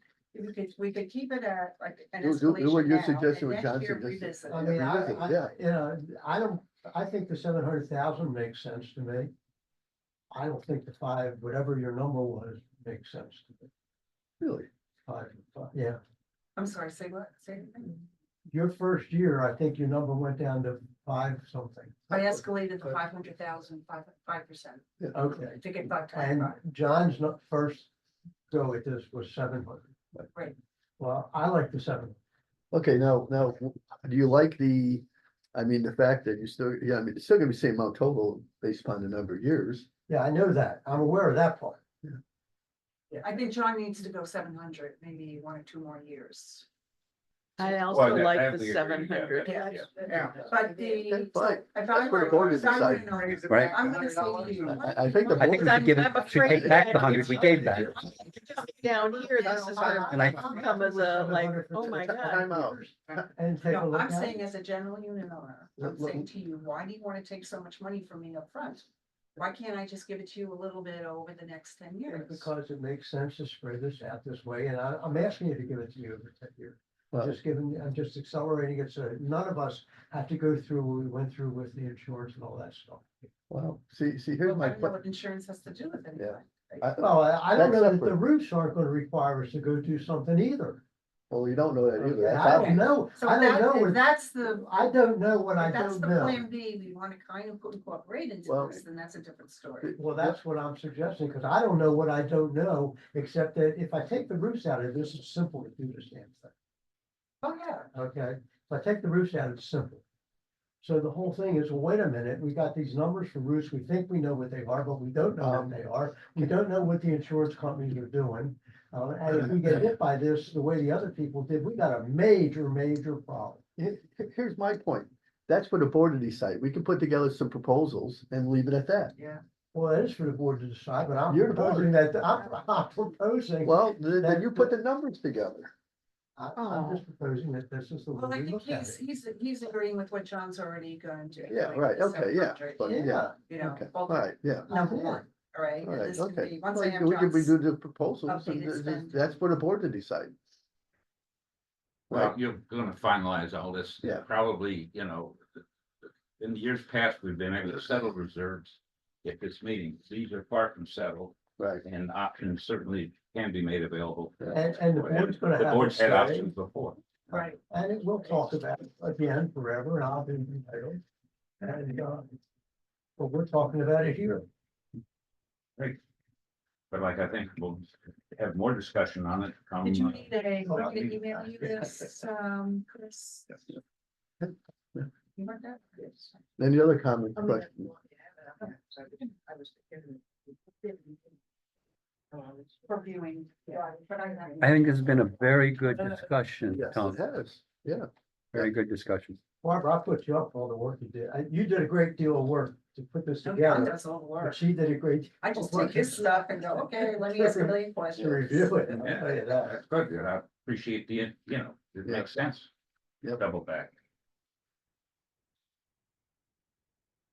we could keep it at like an Do what escalation you're now, suggesting and with next John year suggested. revisit I it. mean, Revisit, yeah. you know, I think the 700,000 makes sense to me. I don't think the five, whatever your number was, makes sense to me. Really? Yeah, I'm sorry, say what? Say it again. your first year, I think your number went down to 5 something. I escalated the 500,000, 5%, Okay, to get back to and 5. John's first go at this was 700. Right. Well, I like the 7. Okay, now, do you like the fact that you still, yeah, I mean, it's still gonna be the same amount total based upon the number of years. Yeah, I know that. I'm aware of that part. I think John needs to go 700, maybe 1 or 2 more years. I Well, also I like the agree, yeah, 700. yeah. Yeah. But the. That's so fine. if That's I what the were- board if I were decide. an owner, Right. I'm gonna say to you. I think the I think we board, should give it, I'm should take afraid back that- the 100 we gave back. Down here, this is where And I- come as a like, oh my God. time out. And take a No, look I'm at saying it. as a general unit owner, I'm Look- saying to you, why do you wanna take so much money from me up front? Why can't I just give it to you a little bit over the next 10 years? Because it makes sense to spread this out this way, and I'm asking you to give it to you over 10 years. Well, I'm just accelerating it so that none of us have to go through what we went through with the insurance and all that stuff. well, see, here's Well, I my don't know question. what insurance has to do with it. Yeah. Well, I don't That's know that the separate. roofs aren't gonna require us to go do something either. Well, you don't know that either. Okay, That's I don't obvious. know, So I don't that, know, if that's the, I don't know what I if that's don't the know. plan B, we wanna kind of incorporate into Well- this, then that's a different story. Well, that's what I'm suggesting, because I don't know what I don't know, except that if I take the roofs out of this, it's simple to do this damn thing. Oh, yeah. Okay, if I take the roofs out, it's simple. So the whole thing is, well, wait a minute, we got these numbers for roofs, we think we know what they are, but we don't know what they are. We don't know what the insurance companies are doing. And if we get hit by this, the way the other people did, we got a major, major problem. Here's my point. That's for the board to decide. We can put together some proposals and leave it at that. Yeah. Well, that is for the board to decide, but I'm You're the board. proposing that, I'm proposing, Well, then you put the numbers together. I'm just proposing that this is the Well, I way we think look at it. he's agreeing with what John's already going to. Yeah, right, okay, yeah, 700, but yeah, yeah, You know, okay, both- all right, yeah. number one, all right? All and right, this could okay. be- Once Well, I have we can John's, do the proposals, and updated spend. that's for the board to decide. Well, Right, you're gonna finalize all this. Yeah. Probably, in the years past, we've been able to settle reserves at this meeting. These are far from settled, right. and options certainly can be made available. And the board's gonna The have. a board's had say. options before. right, And it will talk about it again forever, and I'll be entitled. And, but we're talking about it here. But like, I think we'll have more discussion on it. come, did you uh, need a, oh, I'm gonna email you this, Chris? You want that? Yes. Any other comments, I mean, questions? I was reviewing, yeah, but I. I think this has been a very good discussion, Yes, Tom, it has, yeah. very good discussion. Barbara, I put you up for all the work you did. You did a great deal of work to put this No, John together, does all the but work. she did a great. I just deal of take his work stuff and go, okay, let me ask a million To questions. review it, I'll Yeah, tell you that. that's good. I appreciate it Yeah. makes sense. Yep. Double back.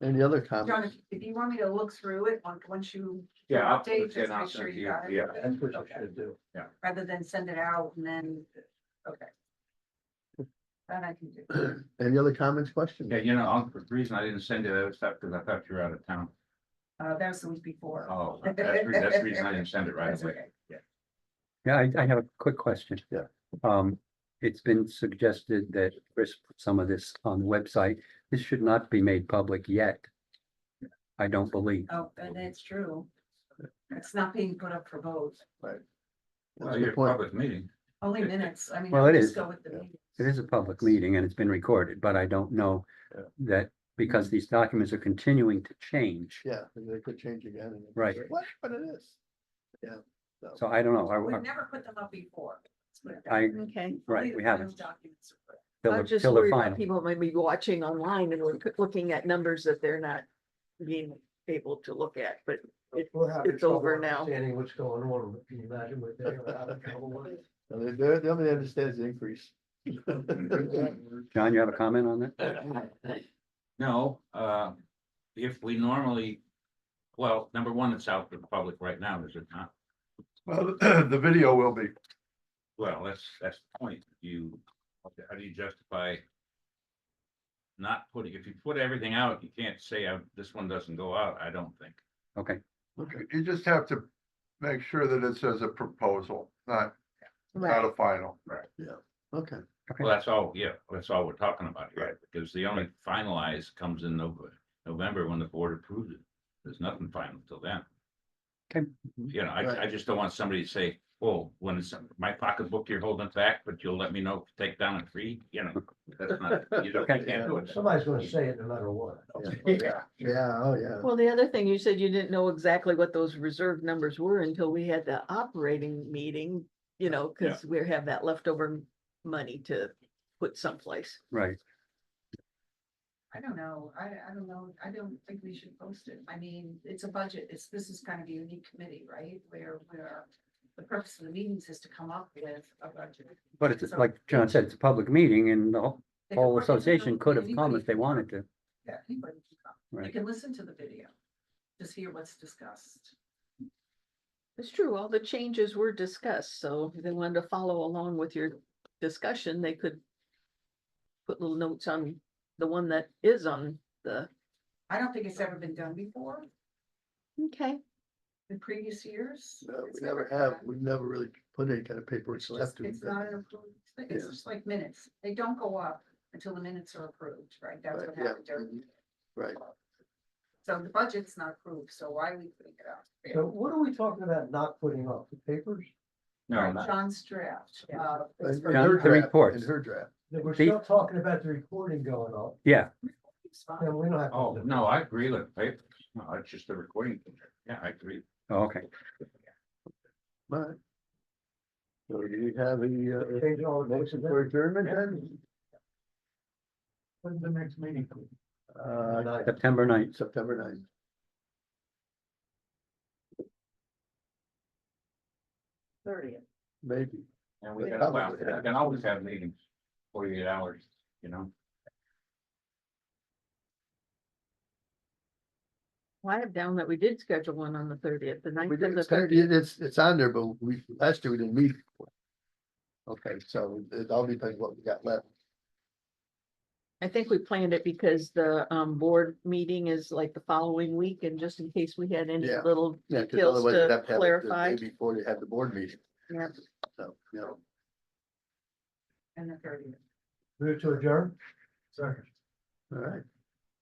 Any other John, comments? if you want me to look through it, once you. Yeah, I'll update, put it in, just I'll make sure send you you, got it. yeah. That's what you should do. Rather than send it out and then Okay. That I can do. Any other comments, questions? Yeah, the reason I didn't send you that stuff, because I thought you were out of town. That was the week before. Oh, that's the reason I didn't send it right That's away. okay. Yeah, I have a quick question. Yeah. It's been suggested that Chris put some of this on the website. This should not be made public yet. I don't believe. Oh, and it's true. It's not being put up for vote. Well, That's a your good point. public meeting. Only minutes. I mean, Well, I'll it just is. go with the meetings. It is a public meeting and it's been recorded, but I don't know Yeah. that because these documents are continuing to change. Yeah, and they could change again. and then- Right. What, but it is. Yeah. So I don't know. We've never put them up before. Let's put it that I, way. Okay. right, Only we the final haven't. documents are put. Till I'm the- just till the worried about final. people might be watching online and looking at numbers that they're not being able to look at, but We're having it's over trouble now. Understanding what's going on, but can you imagine what they are having trouble with? So they only understand is the increase. John, you have a comment on that? No, if we normally, well, number one, it's out to the public right now, is it not? Well, the video will be. Well, that's the point. How do you justify not putting, if you put everything out, you can't say, this one doesn't go out, I don't think. Okay, Okay, you just have to make sure that it says a proposal, not right, a final. Okay, Well, that's all, yeah, that's all we're talking about here, because the only finalized comes in November when the board approves it. There's nothing final till then. Okay. I Right. just don't want somebody to say, oh, when it's my pocketbook, you're holding it back, but you'll let me know if you take down a tree, that's not, you Okay. can't do it. Somebody's gonna say it no matter what. yeah, oh, yeah. well, the other thing, you said you didn't know exactly what those reserve numbers were until we had the operating meeting, because we have that leftover money to put someplace. right. I don't know. I don't know. I don't think we should post it. I mean, it's a budget. This is kind of a unique committee, right? Where the purpose of the meetings is to come up with a budget. But it's So like John said, it's a public meeting and the They whole could- association could have come anybody if they can wanted come. to. Yeah, anybody can come. You Right. can listen to the video. Just hear what's discussed. It's true, all the changes were discussed, so if they wanted to follow along with your discussion, they could put little notes on the one that is on the, I don't think it's ever been done before okay, in previous years. No, It's we never been have, done. we've never really put any kind of paper. It's just, it's not an approved thing. It's Yeah. just like minutes. They don't go up until the minutes are approved, right? That's what Yeah, happened during. right. So the budget's not approved, so why are we putting it out? So what are we talking about not putting up, the papers? No, John's draft. In It's her John, the draft, reports. In her draft. That we're The- still talking about the recording going up, Yeah, fine. and we don't have. to oh, do no, I agree with papers. No, it's just the recording. Yeah, I agree. oh, okay. Right. So do you have a Change all the motion motions. for adjournment then? When's the next meeting? September 9th. September 9th. Maybe. And we They can always have meetings, 48 hours, well, I have down that we did schedule one on the 30th, the 9th We and did, the it's, 30th. it's on there, but last year we didn't meet. Okay, so it all depends what we got left. I think we planned it because the board meeting is like the following week, and just in case we had any Yeah. little Yeah, because details otherwise we'd to have to have it clarify. the day before they have the board meeting. Yeah. So, And the 30th. Move to adjourn? Second. all right.